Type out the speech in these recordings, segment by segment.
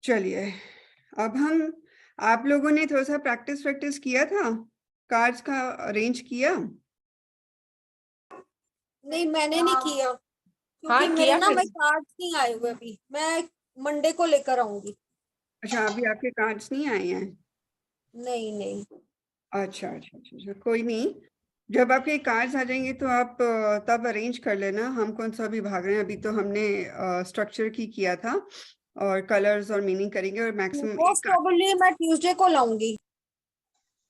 चलिए, अब हम आप लोगों ने थोड़ा-सा प्रैक्टिस वैक्टिस किया था? कार्ड्स का अरेंज किया? नहीं, मैंने नहीं किया क्योंकि हाँ, मेरे किया ना फिर। भाई कार्ड्स नहीं आए हुए अभी। मैं मंडे को लेकर आऊंगी। अच्छा, अभी आपके कार्ड्स नहीं आए हैं? नहीं नहीं। अच्छा, कोई नहीं। जब आपके कार्ड्स आ जाएंगे तो आप तब अरेंज कर लेना। हम कौन सा अभी भाग रहे हैं, अभी तो हमने स्ट्रक्चर की किया था और कलर्स और मीनिंग करेंगे और मैक्सिमम मोस्ट एक। प्रोबेबली मैं ट्यूसडे को लाऊंगी।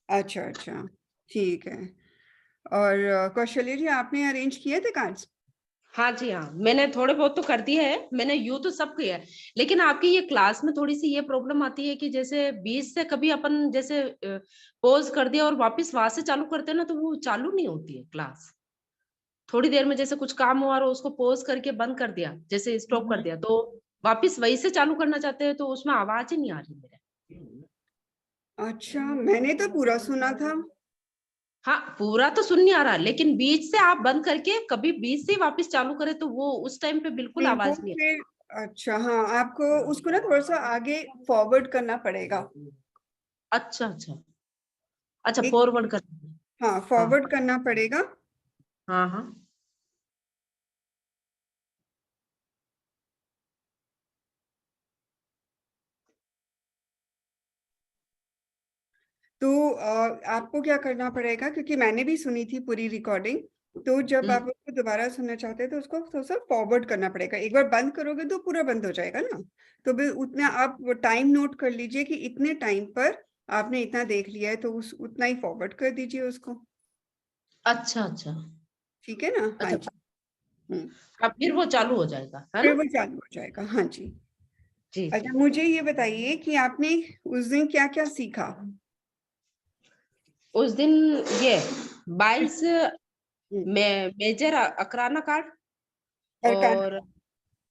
अच्छा, ठीक है। और कौशल्य जी, आपने अरेंज किए थे कार्ड्स? हाँ जी, हाँ, मैंने थोड़े बहुत तो कर दिए है। मैंने यूं तो सब किया है, लेकिन आपकी ये क्लास में थोड़ी सी ये प्रॉब्लम आती है कि जैसे बीच से कभी अपन जैसे पॉज कर दिया और वापस वहां से चालू करते हैं ना, तो वो चालू नहीं होती है क्लास। थोड़ी देर में जैसे कुछ काम हुआ और उसको पॉज करके बंद कर दिया, जैसे स्टॉप कर दिया, तो वापस वही से चालू करना चाहते हैं तो उसमें आवाज ही नहीं आ रही मेरे। अच्छा, मैंने तो पूरा सुना था। हाँ, पूरा तो सुन नहीं आ रहा, लेकिन बीच से आप बंद करके कभी बीच से वापस चालू करें तो वो उस टाइम पे बिल्कुल नहीं, वो आवाज नहीं फिर अच्छा, हाँ, आपको उसको ना थोड़ा सा आगे फॉरवर्ड करना पड़ेगा। अच्छा अच्छा अच्छा, एक, फॉरवर्ड कर। हाँ, हाँ फॉरवर्ड करना पड़ेगा। हाँ हाँ। तो आपको क्या करना पड़ेगा, क्योंकि मैंने भी सुनी थी पूरी रिकॉर्डिंग। तो जब आप उसको दोबारा सुनना चाहते हैं तो उसको थोड़ा सा फॉरवर्ड करना पड़ेगा। एक बार बंद करोगे तो पूरा बंद हो जाएगा ना। तो भी उतना आप टाइम नोट कर लीजिए कि इतने टाइम पर आपने इतना देख लिया है, तो उस उतना ही फॉरवर्ड कर दीजिए उसको। अच्छा अच्छा ठीक है ना? हाँ अच्छा। जी। हम्म। हाँ, फिर वो चालू हो जाएगा, है फिर ना? वो चालू हो जाएगा, हाँ जी। जी अच्छा, जी। मुझे ये बताइए कि आपने उस दिन क्या क्या सीखा? उस दिन ये 22 हम्म, में मेजर अकराना कार्ड, अरकाना। और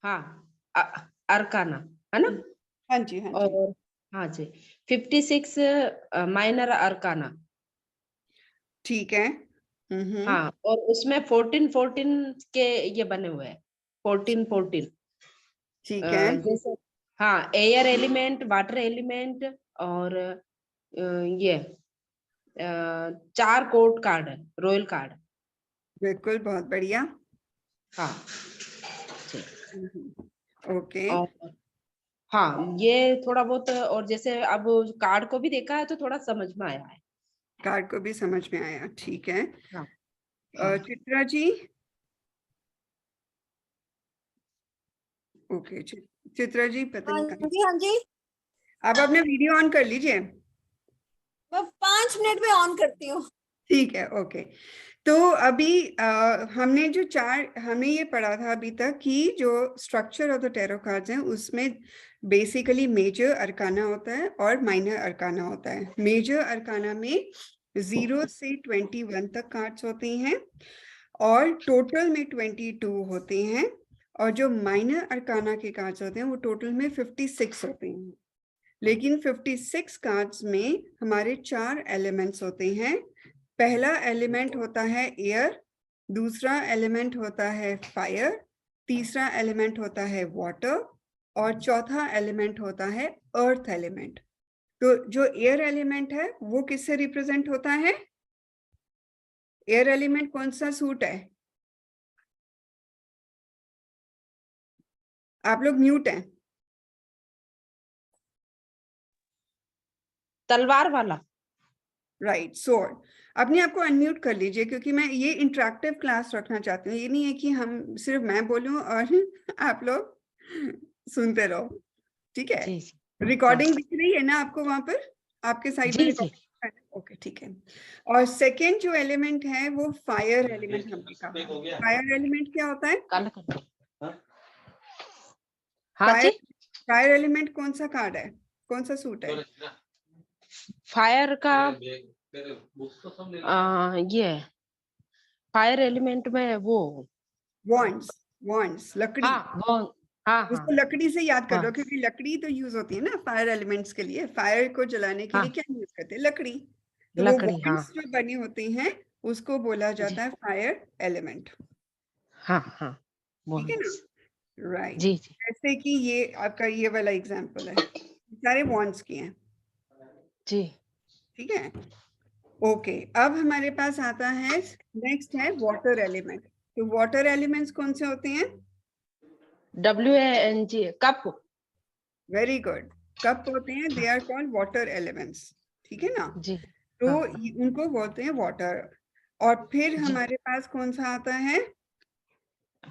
हाँ, अरकाना, है ना? हाँ जी, हाँ जी। और हाँ जी, 56 माइनर अरकाना। ठीक है। हाँ, और उसमें 14 14 के ये बने हुए हैं, 14 14। ठीक है। जैसे हाँ, एयर एलिमेंट, वाटर एलिमेंट, और ये 4 कोर्ट कार्ड है, रॉयल कार्ड। बिल्कुल, बहुत बढ़िया। हाँ जी। ओके। और हाँ, ये थोड़ा बहुत, और जैसे अब कार्ड को भी देखा है तो थोड़ा समझ में आया है। कार्ड को भी समझ में आया, ठीक है। हाँ हाँ चित्रा जी। ओके, चित्रा जी, पता हाँ नहीं कहाँ। जी हाँ जी। आप अपने वीडियो ऑन कर लीजिए। मैं 5 मिनट में ऑन करती हूँ। ठीक है, ओके। तो अभी हमने ये पढ़ा था अभी तक कि जो structure of the tarot cards हैं उसमें बेसिकली मेजर अरकाना होता है और माइनर अरकाना होता है। मेजर अरकाना में 0 से 21 तक कार्ड्स होते हैं और टोटल में 22 होते हैं। और जो माइनर अरकाना के कार्ड्स होते हैं वो टोटल में 56 होते हैं। लेकिन 56 कार्ड्स में हमारे 4 एलिमेंट्स होते हैं। पहला एलिमेंट होता है एयर, दूसरा एलिमेंट होता है फायर, तीसरा एलिमेंट होता है वाटर और चौथा एलिमेंट होता है अर्थ एलिमेंट। तो जो एयर एलिमेंट है वो किससे रिप्रेजेंट होता है? एयर एलिमेंट कौन सा सूट है? आप लोग म्यूट हैं। तलवार वाला। Right, sword. अपने आप को अनम्यूट कर लीजिए, क्योंकि मैं ये इंटरेक्टिव क्लास रखना चाहती हूँ। ये नहीं है कि हम सिर्फ मैं बोलूं और आप लोग सुनते रहो। ठीक है? जी जी। हाँ रिकॉर्डिंग दिख रही है ना आपको वहां पर? आपके साइड में जी जी। रिकॉर्डिंग है? ओके, ठीक है। और सेकेंड जो एलिमेंट है वो फायर एलिमेंट हमने कहा। फायर एलिमेंट क्या होता है? काला कर। हाँ फायर जी। फायर एलिमेंट कौन सा कार्ड है? कौन सा सूट है? फायर का ये फायर एलिमेंट में वो। वॉन्ड्स। वॉन्ड्स, लकड़ी। हाँ वो। हाँ हाँ उसको लकड़ी से याद कर लो, हाँ। क्योंकि लकड़ी तो यूज होती है ना फायर एलिमेंट्स के लिए। फायर को जलाने के लिए हाँ, क्या यूज करते हैं? लकड़ी। तो वो लकड़ी, हाँ वॉन्ड्स जो बने होते हैं उसको बोला जी। जाता है फायर एलिमेंट। हाँ हाँ, ठीक है ना? वॉन्ट्स। राइट। जी जी। जैसे कि ये आपका ये वाला एग्जांपल है। सारे wands की हैं, जी ठीक है। ओके, अब हमारे पास आता है, नेक्स्ट है वाटर एलिमेंट। तो वाटर एलिमेंट्स कौन से होते हैं? WANG cup. Very good, cup होते हैं, they are called water elements, ठीक है ना। जी तो हाँ उनको बोलते हैं वाटर। और फिर जी हमारे पास कौन सा आता है?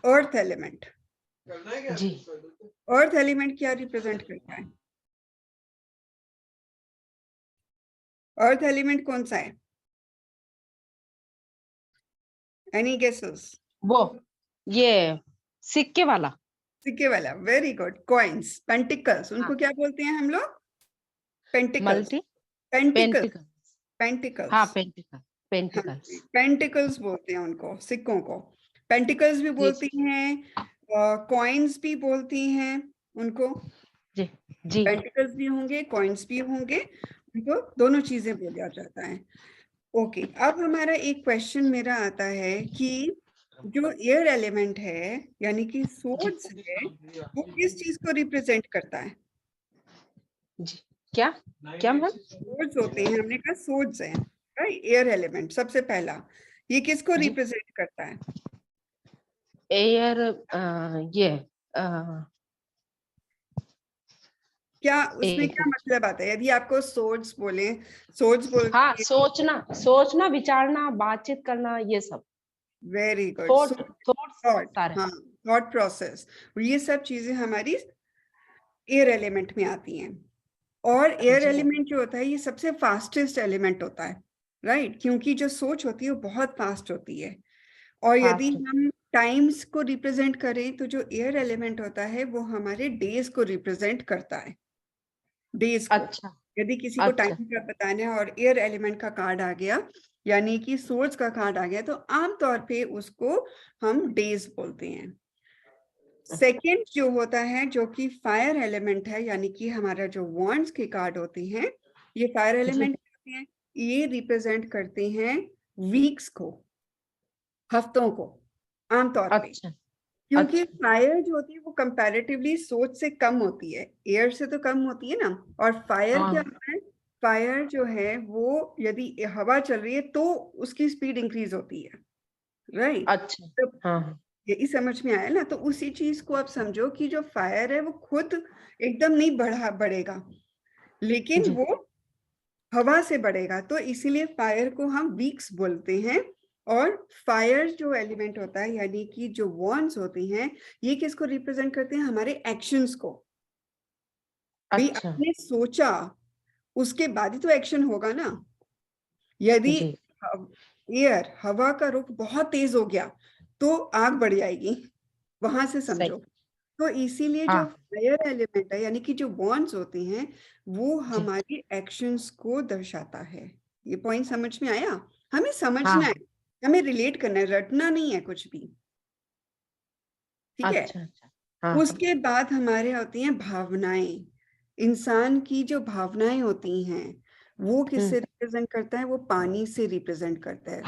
Earth element. जी अर्थ एलिमेंट क्या रिप्रेजेंट करता है? अर्थ एलिमेंट कौन सा है? Any guesses? वो ये सिक्के वाला। सिक्के वाला, वेरी गुड। कॉइन्स, पेंटिकल्स, उनको हाँ क्या बोलते हैं हम लोग? पेंटिकल्स। Multi pentacles, pentacle. हाँ पेंटिकल्स। पेंटिकल हाँ पेंटिकल्स। जी, पेंटिकल्स बोलते हैं उनको, सिक्कों को। पेंटिकल्स भी जी बोलती हैं, कॉइन्स भी बोलती हैं उनको। जी जी पेंटिकल्स भी होंगे, कॉइन्स भी होंगे, उनको दोनों चीजें बोला जाता है। ओके, अब हमारा एक क्वेश्चन मेरा आता है कि जो एयर एलिमेंट है, यानी कि जी सोर्स है, वो किस चीज को रिप्रेजेंट करता है? जी क्या क्या मैम? सोर्स होते हैं, हमने कहा सोर्स हैं, राइट। एयर एलिमेंट सबसे पहला, ये किसको जी रिप्रेजेंट करता है? एयर ये क्या उसमें एक क्या मतलब आता है यदि आपको सोर्स बोले? सोर्स हाँ बोलते हैं, सोचना सोचना विचारना बातचीत करना ये सब। Very good. Thought thoughts thought, सारे। हाँ, थॉट प्रोसेस, ये सब चीजें हमारी एयर एलिमेंट में आती हैं। और एयर जी एलिमेंट जो होता है, ये सबसे फास्टेस्ट एलिमेंट होता है, राइट, क्योंकि जो सोच होती है वो बहुत फास्ट होती है। और यदि फास्ट। हम टाइम्स को रिप्रेजेंट करें, तो जो एयर एलिमेंट होता है वो हमारे डेज को रिप्रेजेंट करता है, डेज को। अच्छा यदि किसी को अच्छा टाइम का बताना है और एयर एलिमेंट का कार्ड आ गया, यानी कि सोर्स का कार्ड आ गया, तो आमतौर पे उसको हम डेज बोलते हैं। सेकेंड जो होता है, जो कि फायर एलिमेंट है, यानी कि हमारा जो वॉन्ड्स के कार्ड होते हैं, ये फायर जी एलिमेंट होते हैं, ये रिप्रेजेंट करते हैं वीक्स को, हफ्तों को, आमतौर पे। अच्छा क्योंकि अच्छा फायर जो होती है वो कंपैरेटिवली सोच से कम होती है, एयर से तो कम होती है ना। और फायर क्या हाँ होता है? फायर जो है वो यदि हवा चल रही है तो उसकी स्पीड इंक्रीज होती है, राइट। अच्छा तो हाँ हाँ यही समझ में आया ना। तो उसी चीज को आप समझो कि जो फायर है वो खुद एकदम नहीं बढ़ेगा, लेकिन जी वो हवा से बढ़ेगा, तो इसीलिए फायर को हम वीक्स बोलते हैं। और फायर जो एलिमेंट होता है, यानी कि जो वॉन्स होती हैं, ये किसको रिप्रेजेंट करते हैं? हमारे एक्शंस को। भाई अच्छा आपने सोचा, उसके बाद ही तो एक्शन होगा ना। यदि जी एयर, हवा का रुख बहुत तेज हो गया तो आग बढ़ जाएगी, वहां से सही। समझो। तो इसीलिए जो हाँ फायर एलिमेंट है, यानी कि जो बॉन्ड्स होते हैं, वो जी हमारी एक्शंस को दर्शाता है। ये पॉइंट समझ में आया? हमें समझना है, हाँ हमें रिलेट करना है, रटना नहीं है कुछ भी, ठीक है। अच्छा अच्छा हाँ हाँ उसके बाद हमारे होती हैं भावनाएं। इंसान की जो भावनाएं होती हैं, वो किससे रिप्रेजेंट करता है? वो पानी से रिप्रेजेंट करता है।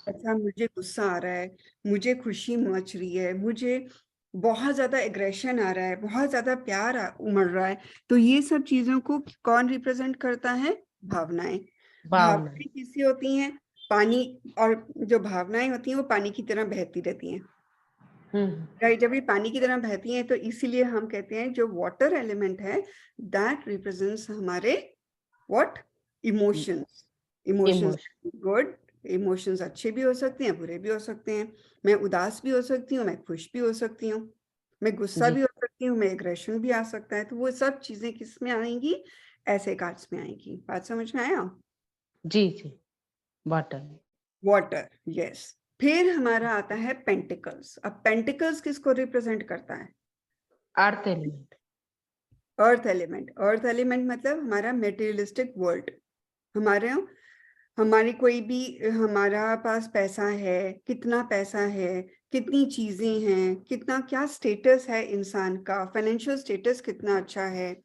अच्छा, मुझे गुस्सा आ रहा है, मुझे खुशी मच रही है, मुझे बहुत ज्यादा एग्रेशन आ रहा है, बहुत ज्यादा प्यार उमड़ रहा है, तो ये सब चीजों को कौन रिप्रेजेंट करता है? भावनाएं। भावना। भावनाएं किससे होती हैं? पानी। और जो भावनाएं होती हैं वो पानी की तरह बहती रहती हैं, हम्म राइट। जब ये पानी की तरह बहती हैं, तो इसीलिए हम कहते हैं जो वाटर एलिमेंट है, दैट रिप्रेजेंट्स हमारे what? Emotions. Emotions emotion. Good, emotions अच्छे भी हो सकते हैं, बुरे भी हो सकते हैं। मैं उदास भी हो सकती हूँ, मैं खुश भी हो सकती हूँ, मैं गुस्सा जी भी हो सकती हूँ, मैं एग्रेशन भी आ सकता है। तो वो सब चीजें किस में आएंगी? ऐसे कार्ड्स में आएंगी। बात समझ में आया? जी जी वाटर। Water, yes. फिर हमारा आता है पेंटिकल्स। अब पेंटिकल्स किसको रिप्रेजेंट करता है? Earth element. Earth element. Earth element मतलब हमारा मेटेरियलिस्टिक वर्ल्ड। हमारे हमारी कोई भी, हमारा पास पैसा है, कितना पैसा है, कितनी चीजें हैं, कितना क्या स्टेटस है इंसान का, फाइनेंशियल स्टेटस कितना अच्छा है,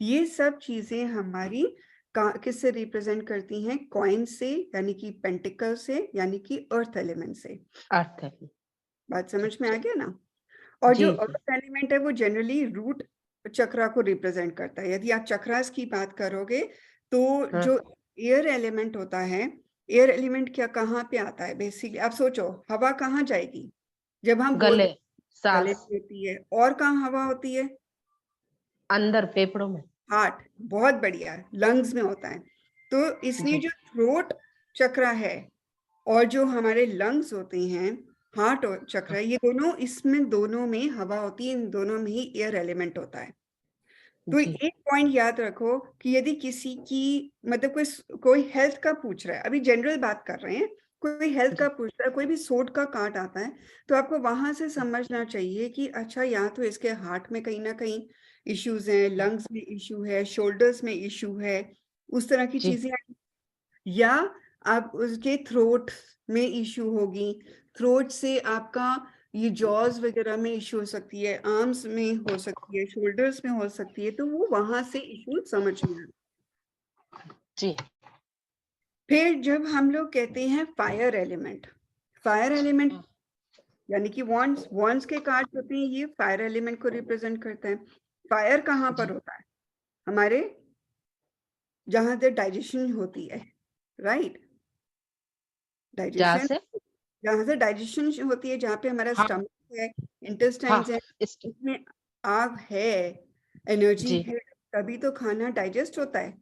ये सब चीजें हमारी किससे रिप्रेजेंट करती हैं? कॉइन से, यानी कि पेंटिकल से, यानी कि अर्थ एलिमेंट से। Earth element. बात समझ में आ अच्छा गया ना। और जो जी जी अर्थ एलिमेंट है वो जनरली रूट चक्रा को रिप्रेजेंट करता है। यदि आप चक्रास की बात करोगे तो हाँ। जो एयर एलिमेंट होता है, एयर एलिमेंट क्या कहाँ पे आता है बेसिकली? आप सोचो, हवा कहाँ जाएगी जब हम गले, बोलते हैं? गले सांस, में होती है। और कहाँ हवा होती है? अंदर फेफड़ों में। हार्ट। बहुत बढ़िया, लंग्स में होता है। तो इसलिए जी, जो थ्रोट चक्रा है और जो हमारे लंग्स होते हैं, हार्ट और चक्रा, ये दोनों, इसमें दोनों में हवा होती है, इन दोनों में ही एयर एलिमेंट होता है। तो जी, एक पॉइंट याद रखो कि यदि किसी की मतलब कोई हेल्थ का पूछ रहा है, अभी जनरल बात कर रहे हैं, कोई हेल्थ का जी, पूछ रहा है, कोई भी सोट का काट आता है, तो आपको वहां से समझना चाहिए कि अच्छा, या तो इसके हार्ट में कहीं ना कहीं इश्यूज हैं, लंग्स में इशू है, शोल्डर्स में इशू है, उस तरह की जी, चीजें, या आप उसके थ्रोट में इशू होगी, थ्रोट से आपका ये जॉज वगैरह में इशू हो सकती है, आर्म्स में हो सकती है, शोल्डर्स में हो सकती है, तो वो वहां से इशू समझ में आता। जी, फिर जब हम लोग कहते हैं फायर एलिमेंट, फायर एलिमेंट हाँ, यानी कि वॉन्स, वॉन्स के कार्ड होते हैं, ये फायर एलिमेंट को रिप्रेजेंट करते हैं। फायर कहाँ पर जी। होता है? हमारे जहां से डाइजेशन होती है, राइट? जहाँ डाइजेशन, से? जहां से डाइजेशन होती है, जहाँ पे हमारा हाँ, स्टमक है, इंटेस्टाइन्स हाँ, है, इस्ट उसमें आग है, एनर्जी जी, है, तभी तो खाना डाइजेस्ट होता है।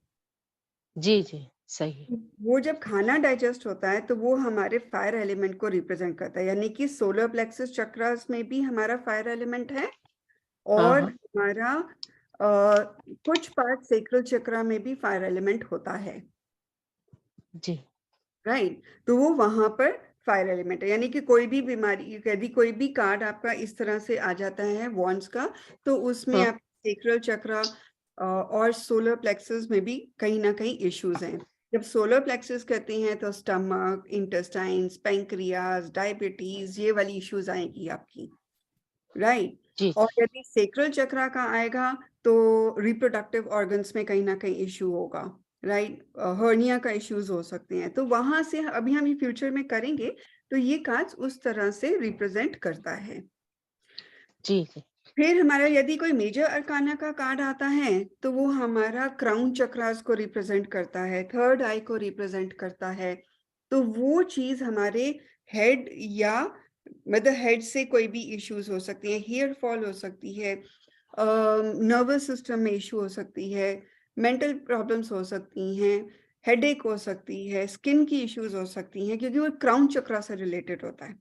जी, जी, सही। वो जब खाना डाइजेस्ट होता है तो वो हमारे फायर एलिमेंट को रिप्रेजेंट करता है, यानी कि सोलर प्लेक्सस चक्रास में भी हमारा फायर एलिमेंट है, हाँ, और हाँ, हमारा कुछ पार्ट सेक्रल चक्रा में भी फायर एलिमेंट होता है, जी, राइट? तो वो वहां पर फायर एलिमेंट है। यानी कि कोई भी बीमारी, यदि कोई भी कार्ड आपका इस तरह से आ जाता है वॉन्स का, तो उसमें हाँ, आप सेक्रल चक्रा और सोलर प्लेक्सस में भी कहीं ना कहीं इश्यूज हैं। जब सोलर प्लेक्सस कहते हैं तो स्टमक, इंटेस्टाइन्स, पैंक्रियाज, डायबिटीज, ये वाली इश्यूज आएगी आपकी, राइट? जी, और यदि सेक्रल चक्रा का आएगा तो रिप्रोडक्टिव ऑर्गन्स में कहीं ना कहीं इश्यू होगा, राइट? हर्निया का इश्यूज हो सकते हैं। तो वहां से अभी हम ये फ्यूचर में करेंगे, तो ये कार्ड्स उस तरह से रिप्रेजेंट करता है। जी, जी, फिर हमारा यदि कोई मेजर अरकाना का कार्ड आता है तो वो हमारा क्राउन चक्रास को रिप्रेजेंट करता है, थर्ड आई को रिप्रेजेंट करता है। तो वो चीज हमारे हेड, या मतलब हेड से कोई भी इश्यूज हो सकती है, हेयर फॉल हो सकती है, नर्वस सिस्टम में इशू हो सकती है, मेंटल प्रॉब्लम्स हो सकती हैं, हेडेक हो सकती है, स्किन की इश्यूज हो सकती हैं, क्योंकि वो क्राउन चक्रा से रिलेटेड होता है,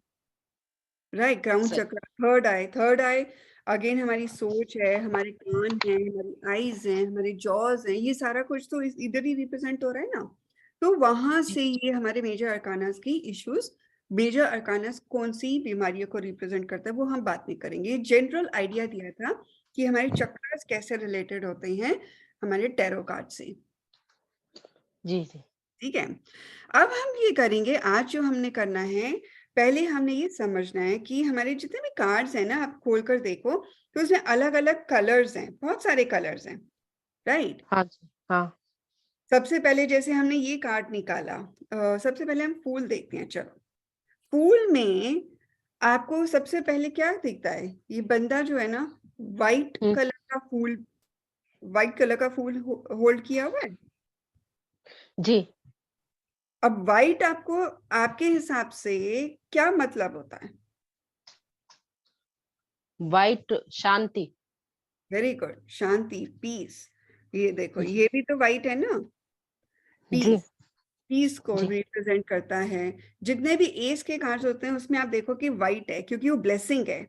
राइट? क्राउन सही। चक्र, third I, third I again हमारी सोच है, हमारे कान है, हमारी आईज हैं, हमारे जॉज हैं, ये सारा कुछ तो इधर ही रिप्रेजेंट हो रहा है ना। तो वहां जी, से ये हमारे मेजर अरकानास की इश्यूज, मेजर अरकानास कौन सी बीमारियों को रिप्रेजेंट करता है वो हम बात में करेंगे। जनरल आइडिया दिया था कि हमारे चक्रास कैसे रिलेटेड होते हैं हमारे टैरो कार्ड से, जी, जी, ठीक है? अब हम ये करेंगे, आज जो हमने करना है, पहले हमने ये समझना है कि हमारे जितने भी कार्ड्स हैं ना, आप खोल कर देखो तो उसमें अलग अलग कलर्स हैं, बहुत सारे कलर्स हैं, राइट? हाँ जी, हाँ, सबसे पहले जैसे हमने ये कार्ड निकाला, सबसे पहले हम फूल देखते हैं। चलो, फूल में आपको सबसे पहले क्या दिखता है? ये बंदा जो है ना, वाइट हुँ, कलर का फूल, वाइट कलर का फूल होल्ड किया हुआ है। जी, अब वाइट आपको, आपके हिसाब से क्या मतलब होता है? व्हाइट शांति। वेरी गुड, शांति, पीस। ये देखो, हुँ, ये भी तो वाइट है ना, जी, पीस, पीस को जी, रिप्रेजेंट करता है। जितने भी एस के कार्ड्स होते हैं उसमें आप देखो कि वाइट है, क्योंकि वो ब्लेसिंग है,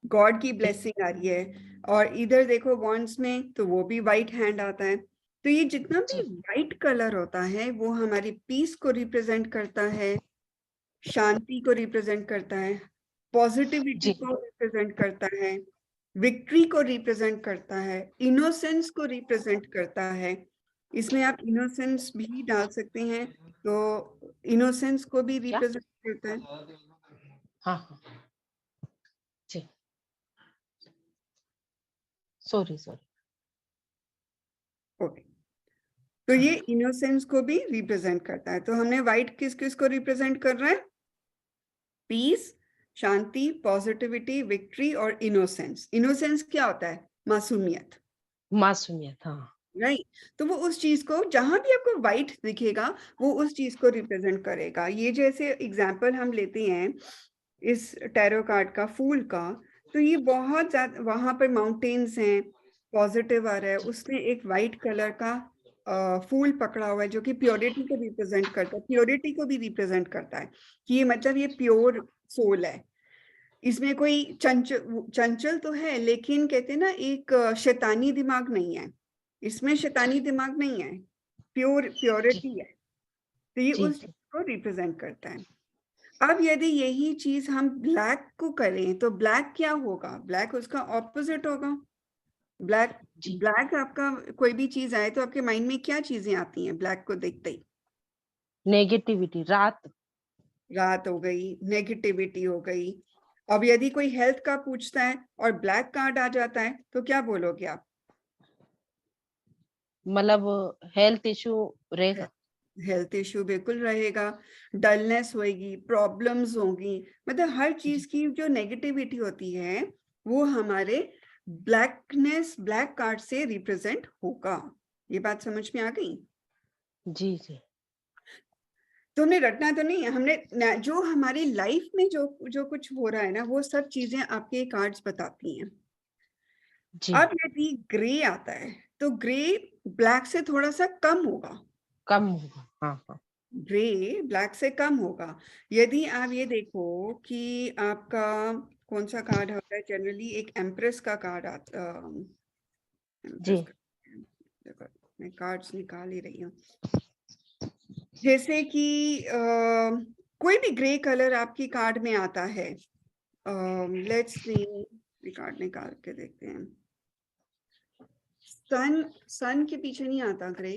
गॉड की जी, ब्लेसिंग आ रही है। और इधर देखो वॉन्ड्स में, तो वो भी वाइट हैंड आता है। तो ये जितना भी जी, वाइट कलर होता है वो हमारी पीस को रिप्रेजेंट करता है, शांति को रिप्रेजेंट करता है, पॉजिटिविटी जी, को रिप्रेजेंट करता है, विक्ट्री को रिप्रेजेंट करता है, इनोसेंस को रिप्रेजेंट करता है। इसमें आप इनोसेंस भी डाल सकते हैं, तो इनोसेंस को भी क्या? रिप्रेजेंट करता है। हाँ, हाँ, जी, सॉरी, सॉरी। ओके, तो हाँ, ये इनोसेंस को भी रिप्रेजेंट करता है। तो हमने व्हाइट किस किस को रिप्रेजेंट कर रहा है? पीस, शांति, पॉजिटिविटी, विक्ट्री और इनोसेंस। इनोसेंस क्या होता है? मासूमियत, मासूमियत, हाँ। राइट। तो वो उस चीज को, जहां भी आपको व्हाइट दिखेगा वो उस चीज को रिप्रेजेंट करेगा। ये जैसे एग्जाम्पल हम लेते हैं इस टैरो कार्ड का, फूल का, तो ये बहुत ज्यादा, वहां पर माउंटेन्स हैं, पॉजिटिव आ रहा है, उसने एक वाइट कलर का फूल पकड़ा हुआ है जो कि प्योरिटी को रिप्रेजेंट करता है, प्योरिटी को भी रिप्रेजेंट करता है कि ये मतलब ये प्योर सोल है, इसमें कोई चंचल चंचल तो है लेकिन कहते हैं ना एक शैतानी दिमाग नहीं है, इसमें शैतानी दिमाग नहीं है, प्योरिटी है। तो ये जी, उस जी। चीज को रिप्रेजेंट करता है। अब यदि यही चीज हम ब्लैक को करें तो ब्लैक क्या होगा? ब्लैक उसका ऑपोजिट होगा। ब्लैक जी। ब्लैक आपका कोई भी चीज आए तो आपके माइंड में क्या चीजें आती हैं ब्लैक को देखते ही? नेगेटिविटी, रात। रात हो गई, नेगेटिविटी हो गई। अब यदि कोई हेल्थ का पूछता है और ब्लैक कार्ड आ जाता है तो क्या बोलोगे आप? मतलब हेल्थ इश्यू रहेगा। हेल्थ इश्यू बिल्कुल रहेगा, डलनेस होगी, प्रॉब्लम्स होगी, मतलब हर चीज जी, की जो नेगेटिविटी होती है वो हमारे ब्लैकनेस, ब्लैक कार्ड से रिप्रेजेंट होगा। ये बात समझ में आ गई? जी, जी। तो हमने रटना तो नहीं है, हमने जो हमारी लाइफ में जो जो कुछ हो रहा है ना वो सब चीजें आपके कार्ड्स बताती हैं। जी, अब यदि ग्रे आता है तो ग्रे ब्लैक से थोड़ा सा कम होगा, कम होगा। हाँ, हाँ। ग्रे ब्लैक से कम होगा। यदि आप ये देखो कि आपका कौन सा कार्ड होता है जनरली, एक एम्प्रेस का कार्ड आता, जी, एम्प्रेस का, देखो मैं कार्ड्स निकाल ही रही हूँ। जैसे कि कोई भी ग्रे कलर आपकी कार्ड में आता है, लेट्स सी कार्ड निकाल के देखते हैं। सन, सन के पीछे नहीं आता ग्रे,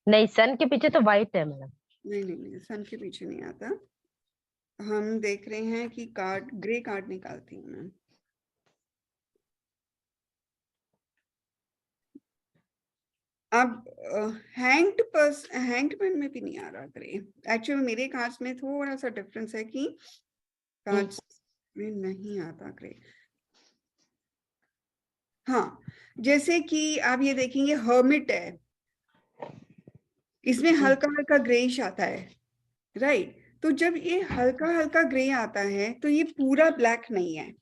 नहीं, सन के पीछे तो व्हाइट है मैडम। नहीं नहीं नहीं, सन के पीछे नहीं आता। हम देख रहे हैं कि कार्ड, ग्रे कार्ड निकालती हूँ मैं। अब हैंग्ड मैन में भी नहीं आ रहा ग्रे। एक्चुअली मेरे कार्ड्स में थोड़ा सा डिफरेंस है कि कार्ड्स में नहीं आता ग्रे। हाँ, जैसे कि आप ये देखेंगे हर्मिट है, इसमें जी, हल्का हल्का ग्रेइश आता है, राइट। तो जब ये हल्का हल्का ग्रे आता है तो ये पूरा ब्लैक नहीं है,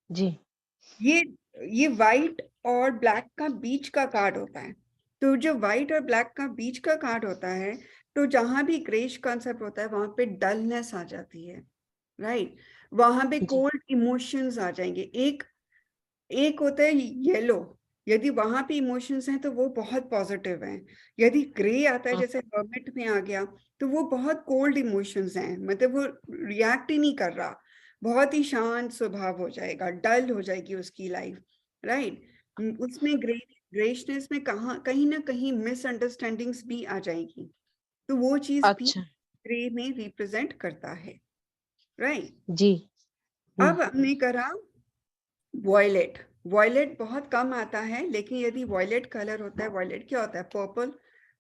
जी। ये ये व्हाइट और ब्लैक का बीच का कार्ड होता है। तो जो व्हाइट और ब्लैक का बीच का कार्ड होता है, तो जहां भी ग्रेश कॉन्सेप्ट होता है वहां पे डलनेस आ जाती है, राइट। वहां पे जी। कोल्ड इमोशंस आ जाएंगे। एक एक होता है येलो, यदि वहां पे इमोशंस हैं तो वो बहुत पॉजिटिव हैं। यदि ग्रे आता है हाँ, जैसे हर्मिट में आ गया तो वो बहुत कोल्ड इमोशंस हैं, मतलब वो रिएक्ट ही नहीं कर रहा, बहुत ही शांत स्वभाव हो जाएगा, डल हो जाएगी उसकी लाइफ, राइट। उसमें ग्रेशनेस में कहीं ना कहीं मिसअंडरस्टैंडिंग्स भी आ जाएगी, तो वो चीज भी अच्छा। ग्रे में रिप्रेजेंट करता है, राइट। जी। हुँ। अब हमने करा वॉयलेट। वॉयलेट बहुत कम आता है लेकिन यदि वॉयलेट कलर होता है, वॉयलेट क्या होता है, पर्पल,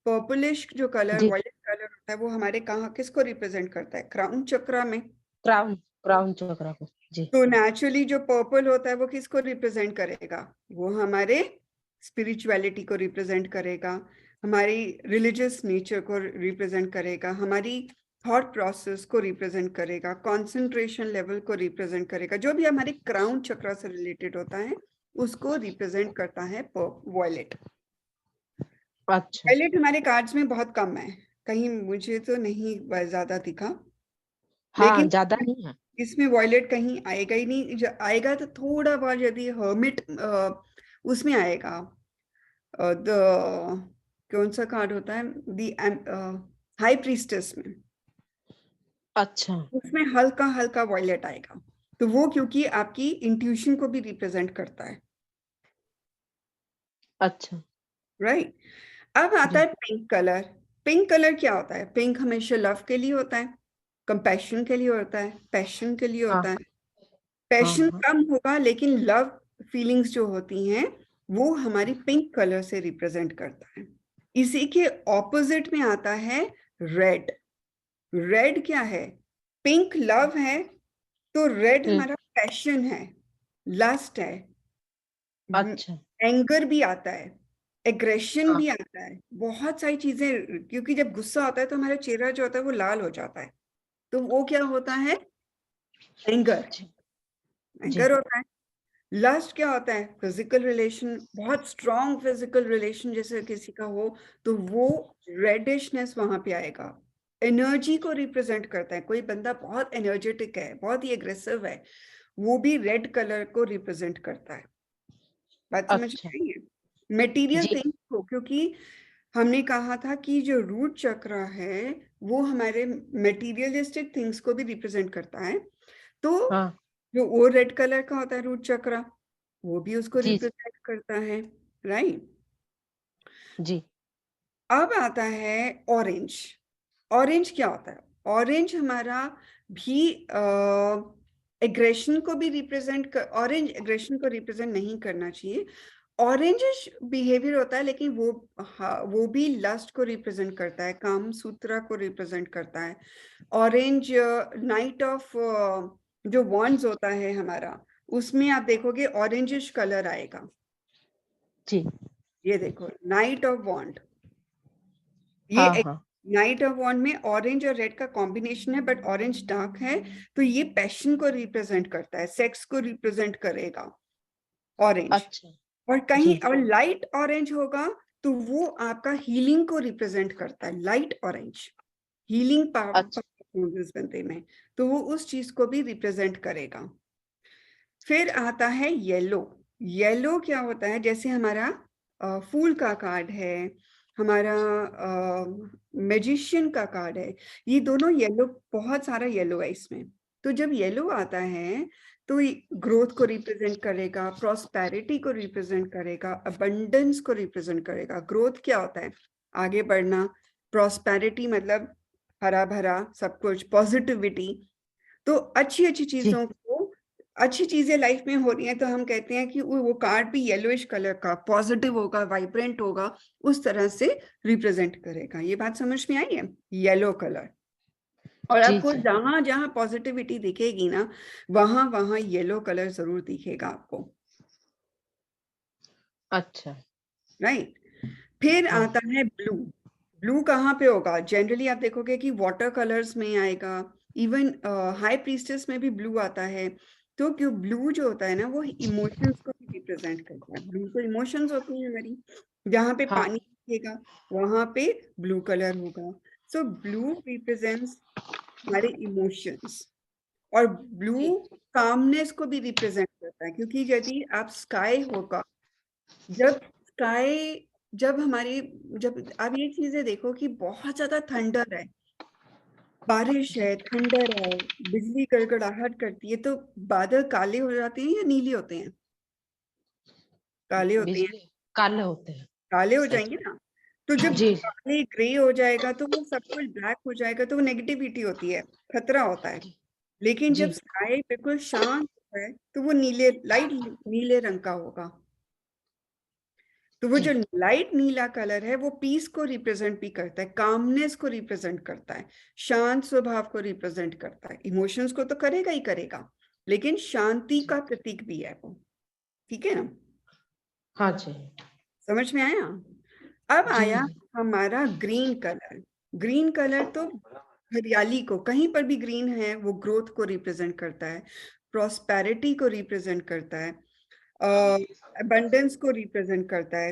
पर्पलिश जो कलर जी, वॉयलेट कलर होता है वो हमारे कहाँ, किसको रिप्रेजेंट करता है? क्राउन चक्रा में। क्राउन क्राउन चक्र को। जी। तो नेचुरली जो पर्पल होता है वो किसको रिप्रेजेंट करेगा? वो हमारे स्पिरिचुअलिटी को रिप्रेजेंट करेगा, हमारी रिलीजियस नेचर को रिप्रेजेंट करेगा, हमारी थॉट प्रोसेस को रिप्रेजेंट करेगा, कंसंट्रेशन लेवल को रिप्रेजेंट करेगा, जो भी हमारे क्राउन चक्र से रिलेटेड होता है उसको रिप्रेजेंट करता है वॉयलेट। अच्छा। वॉयलेट हमारे कार्ड्स में बहुत कम है, कहीं मुझे तो नहीं ज्यादा दिखा, हाँ, लेकिन ज़्यादा नहीं है। इसमें वॉयलेट कहीं आएगा ही नहीं। आएगा तो थोड़ा बहुत, यदि हर्मिट उसमें आएगा, द कौन सा कार्ड होता है, द हाई प्रीस्टेस में, अच्छा, उसमें हल्का हल्का वॉयलेट आएगा। तो वो क्योंकि आपकी इंट्यूशन को भी रिप्रेजेंट करता है, अच्छा। राइट। अब आता जी। है पिंक कलर। पिंक कलर क्या होता है? पिंक हमेशा लव के लिए होता है, कंपैशन के लिए होता है, पैशन के लिए हाँ, होता है। हाँ, पैशन हाँ। कम होगा लेकिन लव फीलिंग्स जो होती हैं वो हमारी पिंक कलर से रिप्रेजेंट करता है। इसी के ऑपोजिट में आता है रेड। रेड क्या है? पिंक लव है तो रेड हुँ, हमारा पैशन है, लस्ट है, अच्छा। एंगर भी आता है, एग्रेशन हाँ। भी आता है, बहुत सारी चीजें, क्योंकि जब गुस्सा होता है तो हमारा चेहरा जो होता है वो लाल हो जाता है, तो वो क्या होता है, एंगर, जी। जी। एंगर होता है। लस्ट क्या होता है, फिजिकल रिलेशन, बहुत स्ट्रॉन्ग फिजिकल रिलेशन जैसे किसी का हो, तो वो रेडिशनेस वहां पे आएगा, एनर्जी को रिप्रेजेंट करता है। कोई बंदा बहुत एनर्जेटिक है, बहुत ही एग्रेसिव है, वो भी रेड कलर को रिप्रेजेंट करता है। बात समझ में अच्छा। आई है, मटेरियल जी। थिंग्स को, क्योंकि हमने कहा था कि जो रूट चक्र है वो हमारे मटेरियलिस्टिक थिंग्स को भी रिप्रेजेंट करता है, तो हाँ। जो वो रेड कलर का होता है रूट चक्र, वो भी उसको जी। रिप्रेजेंट करता है, राइट। जी। अब आता है ऑरेंज। ऑरेंज क्या होता है, ऑरेंज हमारा भी एग्रेशन को भी रिप्रेजेंट कर, ऑरेंज एग्रेशन को रिप्रेजेंट नहीं करना चाहिए, ऑरेंजिश बिहेवियर होता है, लेकिन वो, हाँ, वो भी लस्ट को रिप्रेजेंट करता है, काम सूत्रा को रिप्रेजेंट करता है। ऑरेंज नाइट ऑफ जो वॉन्ड्स होता है हमारा, उसमें आप देखोगे ऑरेंजिश कलर आएगा। जी। ये देखो नाइट ऑफ वॉन्ड, ये हाँ। हाँ। नाइट ऑफ वॉन्ड में ऑरेंज और रेड का कॉम्बिनेशन है, बट ऑरेंज डार्क है, तो ये पैशन को रिप्रेजेंट करता है, सेक्स को रिप्रेजेंट करेगा ऑरेंज। अच्छा। और जी। कहीं और लाइट ऑरेंज होगा तो वो आपका हीलिंग को रिप्रेजेंट करता है, लाइट ऑरेंज, हीलिंग अच्छा। पावर इस बंदे में, तो वो उस चीज को भी रिप्रेजेंट करेगा। फिर आता है येलो। येलो क्या होता है, जैसे हमारा फूल का कार्ड है, हमारा मैजिशियन का कार्ड है, ये दोनों येलो, बहुत सारा येलो है इसमें। तो जब येलो आता है तो ग्रोथ को रिप्रेजेंट करेगा, प्रॉस्पेरिटी को रिप्रेजेंट करेगा, अबंडेंस को रिप्रेजेंट करेगा। ग्रोथ क्या होता है, आगे बढ़ना, प्रॉस्पेरिटी मतलब हरा भरा सब कुछ, पॉजिटिविटी। तो अच्छी अच्छी जी। चीजों को, अच्छी चीजें लाइफ में हो रही हैं तो हम कहते हैं कि वो कार्ड भी येलोइश कलर का, पॉजिटिव होगा, वाइब्रेंट होगा, उस तरह से रिप्रेजेंट करेगा। ये बात समझ में आई है, येलो कलर। और जी। आपको जी। जहां जहां पॉजिटिविटी दिखेगी ना, वहां वहां येलो कलर जरूर दिखेगा आपको, अच्छा। राइट। फिर हाँ। आता है ब्लू। ब्लू कहाँ पे होगा, जनरली आप देखोगे कि वाटर कलर्स में आएगा, इवन हाई प्रीस्टेस में भी ब्लू आता है। तो क्यों, ब्लू जो होता है ना वो इमोशंस को भी रिप्रेजेंट करता है, ब्लू तो इमोशंस होती है हमारी, जहाँ पे हाँ। पानी दिखेगा वहां पे ब्लू कलर होगा। सो ब्लू रिप्रेजेंट्स हमारे इमोशंस, और जी। ब्लू कामनेस को भी रिप्रेजेंट करता है, क्योंकि यदि आप स्काई होगा, जब स्काई, जब हमारी, जब आप ये चीजें देखो कि बहुत ज्यादा थंडर है, बारिश जी। है, थंडर है, बिजली गड़गड़ाहट करती है, तो बादल काले हो जाते हैं या नीले होते हैं, काले होते हैं, बिजली काले होते हैं। काले हो सच जाएंगे में। ना। तो जब जी। जी। काले ग्रे हो जाएगा तो वो सब कुछ ब्लैक हो जाएगा, तो वो नेगेटिविटी होती है, खतरा होता है। जी। लेकिन जब जी। स्काई बिल्कुल शांत होता है तो वो नीले, लाइट नीले रंग का होगा। तो वो जो जी। लाइट नीला कलर है वो पीस को रिप्रेजेंट भी करता है, कामनेस को रिप्रेजेंट करता है, शांत स्वभाव को रिप्रेजेंट करता है। इमोशंस को तो करेगा ही करेगा, लेकिन शांति जी। का प्रतीक भी है वो, ठीक है ना। हाँ जी। समझ में आया। अब जी। आया जी। हमारा ग्रीन कलर। ग्रीन कलर तो हरियाली को, कहीं पर भी ग्रीन है वो ग्रोथ को रिप्रेजेंट करता है, प्रॉस्पेरिटी को रिप्रेजेंट करता है, अबंडेंस को रिप्रेजेंट करता है।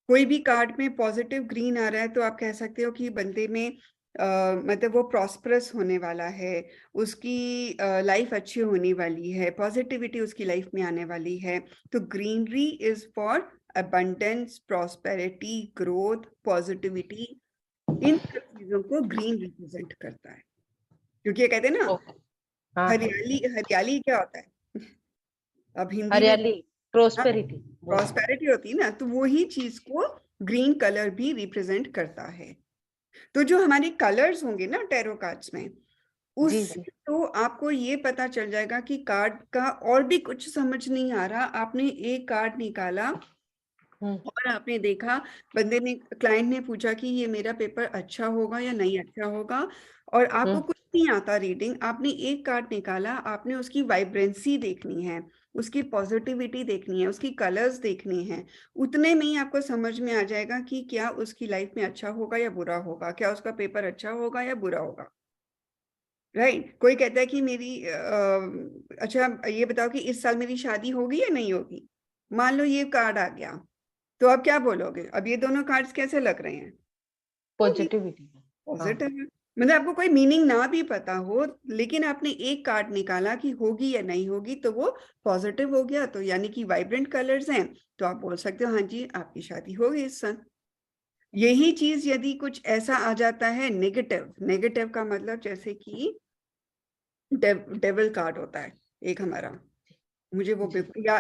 कोई भी कार्ड में पॉजिटिव ग्रीन आ रहा है तो आप कह सकते हो कि बंदे में मतलब वो प्रॉस्परस होने वाला है, उसकी लाइफ अच्छी होने वाली है, पॉजिटिविटी उसकी लाइफ में आने वाली है। तो greenery is for abundance, prosperity, growth, positivity, इन सब चीजों को ग्रीन रिप्रेजेंट करता है। क्योंकि ये कहते हैं ना, ओके। हाँ। हाँ। हरियाली, हरियाली क्या होता है अब हिंदी में, हरियाली प्रोस्पेरिटी बोलते हैं। प्रॉस्पेरिटी होती है ना, तो वही चीज को ग्रीन कलर भी रिप्रेजेंट करता है। तो जो हमारे कलर्स होंगे ना टैरो कार्ड्स में, जी। उससे जी। तो आपको ये पता चल जाएगा कि कार्ड का और भी कुछ समझ नहीं आ रहा, आपने एक कार्ड निकाला हम्म। और आपने देखा, बंदे ने, क्लाइंट ने पूछा कि ये मेरा पेपर अच्छा होगा या नहीं अच्छा होगा, और आपको हम्म। कुछ नहीं आता रीडिंग, आपने एक कार्ड निकाला, आपने उसकी वाइब्रेंसी देखनी है, उसकी पॉजिटिविटी देखनी है, उसकी कलर्स देखनी है, उतने में ही आपको समझ में आ जाएगा कि क्या उसकी लाइफ में अच्छा होगा या बुरा होगा, क्या उसका पेपर अच्छा होगा या बुरा होगा। राइट कोई कहता है कि मेरी अच्छा ये बताओ कि इस साल मेरी शादी होगी या नहीं होगी, मान लो ये कार्ड आ गया, तो आप क्या बोलोगे? अब ये दोनों कार्ड्स कैसे लग रहे हैं? पॉजिटिविटी। पॉजिटिव है। मतलब आपको कोई मीनिंग ना भी पता हो, लेकिन आपने एक कार्ड निकाला कि होगी या नहीं होगी, तो वो पॉजिटिव हो गया, तो यानी कि वाइब्रेंट कलर्स हैं, तो आप बोल सकते हो हाँ जी आपकी शादी होगी इस साल। यही चीज यदि कुछ ऐसा आ जाता है नेगेटिव, नेगेटिव का मतलब जैसे कि डेविल कार्ड होता है एक हमारा, मुझे वो बिल्कुल या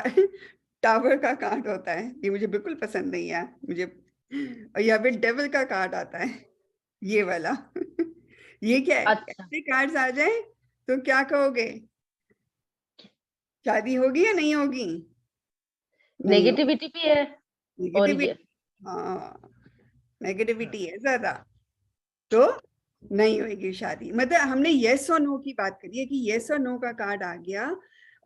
टावर का कार्ड होता है, ये मुझे बिल्कुल पसंद नहीं है मुझे, या फिर डेविल का कार्ड आता है ये वाला ये क्या है? अच्छा, ऐसे कार्ड्स आ जाए तो क्या कहोगे? शादी होगी या नहीं होगी? नहीं होगी। नेगेटिविटी भी है और ये नेगेटिविटी, हाँ नेगेटिविटी है ज्यादा, तो नहीं होगी शादी। मतलब हमने यस और नो की बात करी है कि यस और नो का कार्ड आ गया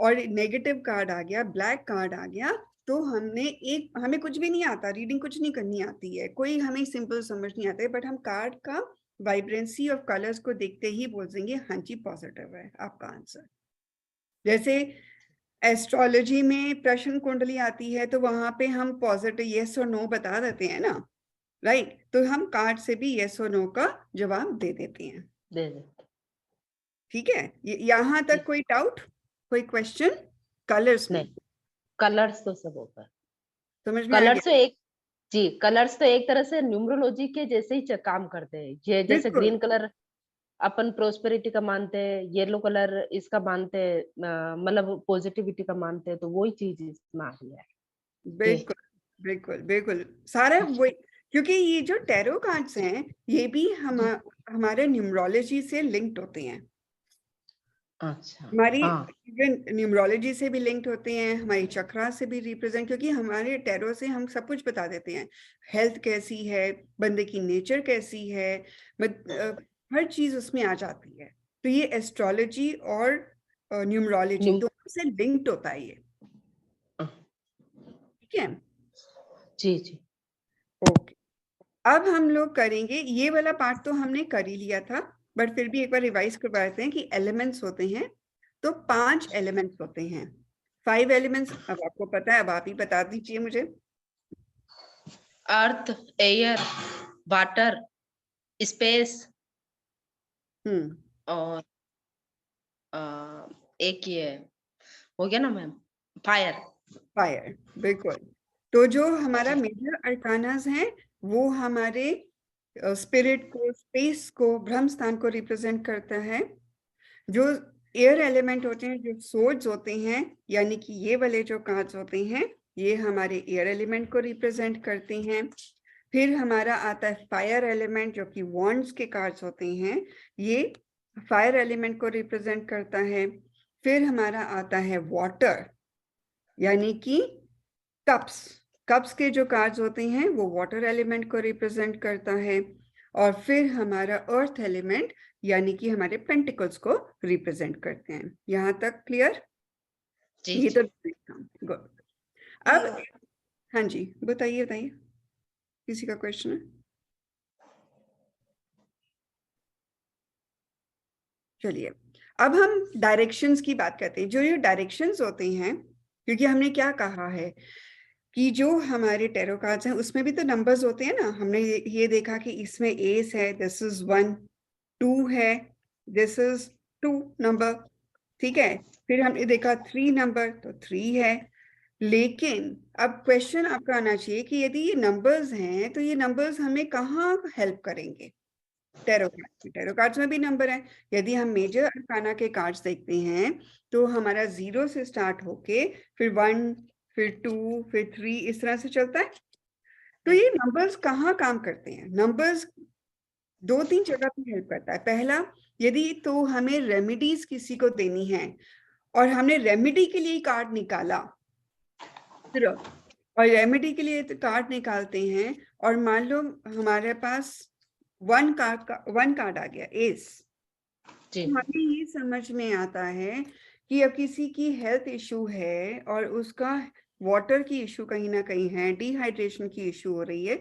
और नेगेटिव कार्ड आ गया, ब्लैक कार्ड आ गया, तो हमने एक, हमें कुछ भी नहीं आता, रीडिंग कुछ नहीं करनी आती है, कोई हमें सिंपल समझ नहीं आता है, बट हम कार्ड का वाइब्रेंसी ऑफ कलर्स को देखते ही बोल देंगे हाँ जी पॉजिटिव है आपका आंसर। जैसे एस्ट्रोलॉजी में प्रश्न कुंडली आती है, तो वहां पे हम पॉजिटिव यस और नो बता देते हैं ना, राइट? तो हम कार्ड से भी यस और नो का जवाब दे देते हैं। दे देते। ठीक है, यहाँ तक कोई डाउट, कोई क्वेश्चन? कलर्स में नहीं, कलर्स तो सब होता है। समझ में आ कलर्स तो गया? कलर्स तो एक तरह से न्यूमरोलॉजी के जैसे ही काम करते हैं। ये जैसे बिल्कुल ग्रीन कलर अपन प्रोस्पेरिटी का मानते हैं, येलो कलर इसका मानते हैं, मतलब पॉजिटिविटी का मानते हैं, तो वही चीज इसमें आ रही है। ये बिल्कुल बिल्कुल बिल्कुल सारा वही, क्योंकि ये जो टैरो कार्ड्स हैं ये भी हमारे न्यूमरोलॉजी से लिंक्ड होते हैं, अच्छा, हमारी हाँ, न्यूमरोलॉजी से भी लिंक्ड होते हैं, हमारी चक्रा से भी रिप्रेजेंट, क्योंकि हमारे टैरो से हम सब कुछ बता देते हैं, हेल्थ कैसी है, बंदे की नेचर कैसी है, हर चीज उसमें आ जाती है। तो ये एस्ट्रोलॉजी और न्यूमरोलॉजी न्यूम दोनों से लिंक्ड होता है ये। ठीक है, जी, जी। ओके। अब हम लोग करेंगे ये वाला पार्ट, तो हमने कर ही लिया था, बट फिर भी एक बार रिवाइज करवा देते हैं कि एलिमेंट्स होते हैं, तो 5 एलिमेंट्स होते हैं, 5 एलिमेंट्स। अब आपको पता है, अब आप ही बता दीजिए मुझे। अर्थ, एयर, वाटर, स्पेस हम्म, और एक ये हो गया ना मैम, फायर। फायर, बिल्कुल। तो जो हमारा जी, मेजर अरकानास हैं वो हमारे स्पिरिट को, स्पेस को, ब्रह्म स्थान को रिप्रेजेंट करता है। जो एयर एलिमेंट होते हैं, जो सोर्ड्स होते हैं, यानी कि ये वाले जो कार्ड्स होते हैं, ये हमारे एयर एलिमेंट को रिप्रेजेंट करते हैं। फिर हमारा आता है फायर एलिमेंट, जो कि वॉन्ड्स के कार्ड्स होते हैं, ये फायर एलिमेंट को रिप्रेजेंट करता है। फिर हमारा आता है वाटर, यानी कि कप्स, कप्स के जो कार्ड्स होते हैं वो वाटर एलिमेंट को रिप्रेजेंट करता है। और फिर हमारा अर्थ एलिमेंट, यानी कि हमारे पेंटिकल्स को रिप्रेजेंट करते हैं। यहाँ तक क्लियर? जी, ये जी। तो गुड। अब हाँ जी बताइए बताइए, किसी का क्वेश्चन है? चलिए, अब हम डायरेक्शंस की बात करते हैं। जो ये डायरेक्शंस होते हैं, क्योंकि हमने क्या कहा है कि जो हमारे टैरो कार्ड्स हैं उसमें भी तो नंबर्स होते हैं ना, हमने ये देखा कि इसमें एस है, दिस इज 1, 2 है, दिस इज 2 नंबर, ठीक है। फिर हमने देखा 3 नंबर, तो 3 है। लेकिन अब क्वेश्चन आपका आना चाहिए कि यदि ये नंबर्स हैं तो ये नंबर्स हमें कहाँ हेल्प करेंगे? टैरो कार्ड्स में, टैरो कार्ड्स में भी नंबर है। यदि हम मेजर अरकाना के कार्ड्स देखते हैं तो हमारा 0 से स्टार्ट होके फिर 1, फिर 2, फिर 3, इस तरह से चलता है। तो ये नंबर्स कहाँ काम करते हैं? नंबर्स 2-3 जगह पे हेल्प करता है। पहला, यदि तो हमें रेमेडीज किसी को देनी है और हमने रेमेडी के लिए कार्ड निकाला सिर्फ, और रेमेडी के लिए कार्ड निकालते हैं और मान लो हमारे पास 1 कार्ड आ गया एस, जी, तो हमें ये समझ में आता है कि अब किसी की हेल्थ इशू है और उसका वाटर की इशू कहीं ना कहीं है, डिहाइड्रेशन की इशू हो रही है,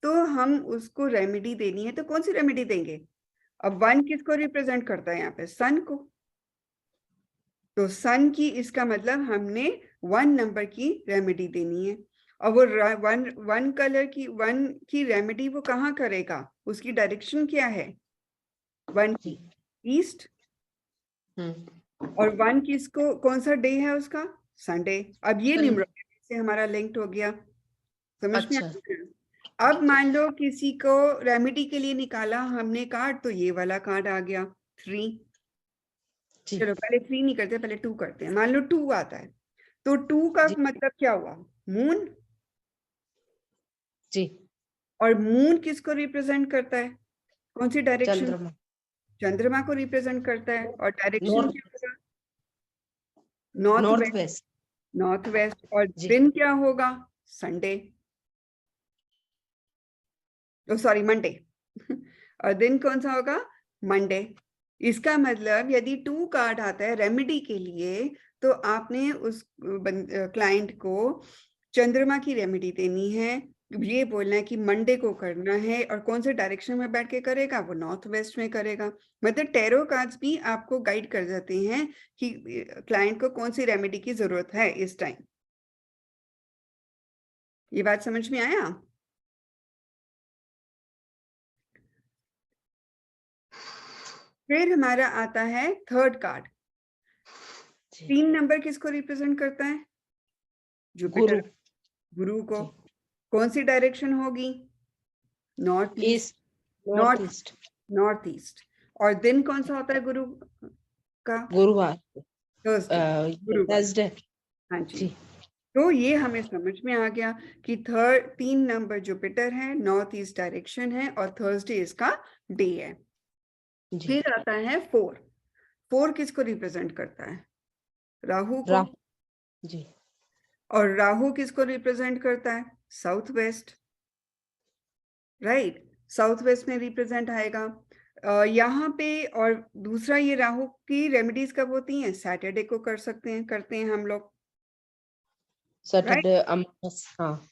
तो हम उसको रेमेडी देनी है, तो कौन सी रेमेडी देंगे? अब 1 किसको रिप्रेजेंट करता है यहाँ पे? सन को। तो सन की, इसका मतलब हमने 1 नंबर की रेमेडी देनी है। और वो वन कलर की 1 की रेमेडी वो कहाँ करेगा? उसकी डायरेक्शन क्या है? 1 की ईस्ट। और 1 किसको, कौन सा डे है उसका? संडे। अब ये न्यूमरोलॉजी से हमारा लिंक्ड हो गया, समझ में आ गया? अब मान लो किसी को रेमेडी के लिए निकाला हमने कार्ड, तो ये वाला कार्ड आ गया 3। चलो पहले 3 नहीं करते, पहले 2 करते हैं। मान लो 2 आता है, तो 2 का मतलब क्या हुआ? मून। जी। और मून किसको रिप्रेजेंट करता है? कौन सी डायरेक्शन? चंद्रमा। चंद्रमा को रिप्रेजेंट करता है। और डायरेक्शन नॉर्थ क्या होगा? North north west. West. North west. और जी। दिन क्या होगा? Sunday, sorry Monday. और दिन कौन सा होगा? मंडे। इसका मतलब यदि 2 कार्ड आता है रेमेडी के लिए, तो आपने उस क्लाइंट को चंद्रमा की रेमेडी देनी है, ये बोलना है कि मंडे को करना है, और कौन से डायरेक्शन में बैठ के करेगा? वो नॉर्थ वेस्ट में करेगा। मतलब टैरो कार्ड्स भी आपको गाइड कर देते हैं कि क्लाइंट को कौन सी रेमेडी की जरूरत है इस टाइम। ये बात समझ में आया? फिर हमारा आता है 3rd कार्ड। 3 नंबर किसको रिप्रेजेंट करता है? जुपिटर, गुरु को। कौन सी डायरेक्शन होगी? North east. North east. North east. और दिन कौन सा होता है गुरु का? गुरुवार। गुरुवार। हाँ जी। तो ये हमें समझ में आ गया कि 3 नंबर जुपिटर है, नॉर्थ ईस्ट डायरेक्शन है, और थर्सडे इसका डे है। फिर आता है 4। 4 किसको रिप्रेजेंट करता है? राहु को। जी। और राहु किसको रिप्रेजेंट करता है? South west, right. South west में रिप्रेजेंट आएगा यहाँ पे। और दूसरा, ये राहु की रेमेडीज कब होती हैं? सैटरडे को करते हैं हम लोग, सैटरडे। हाँ,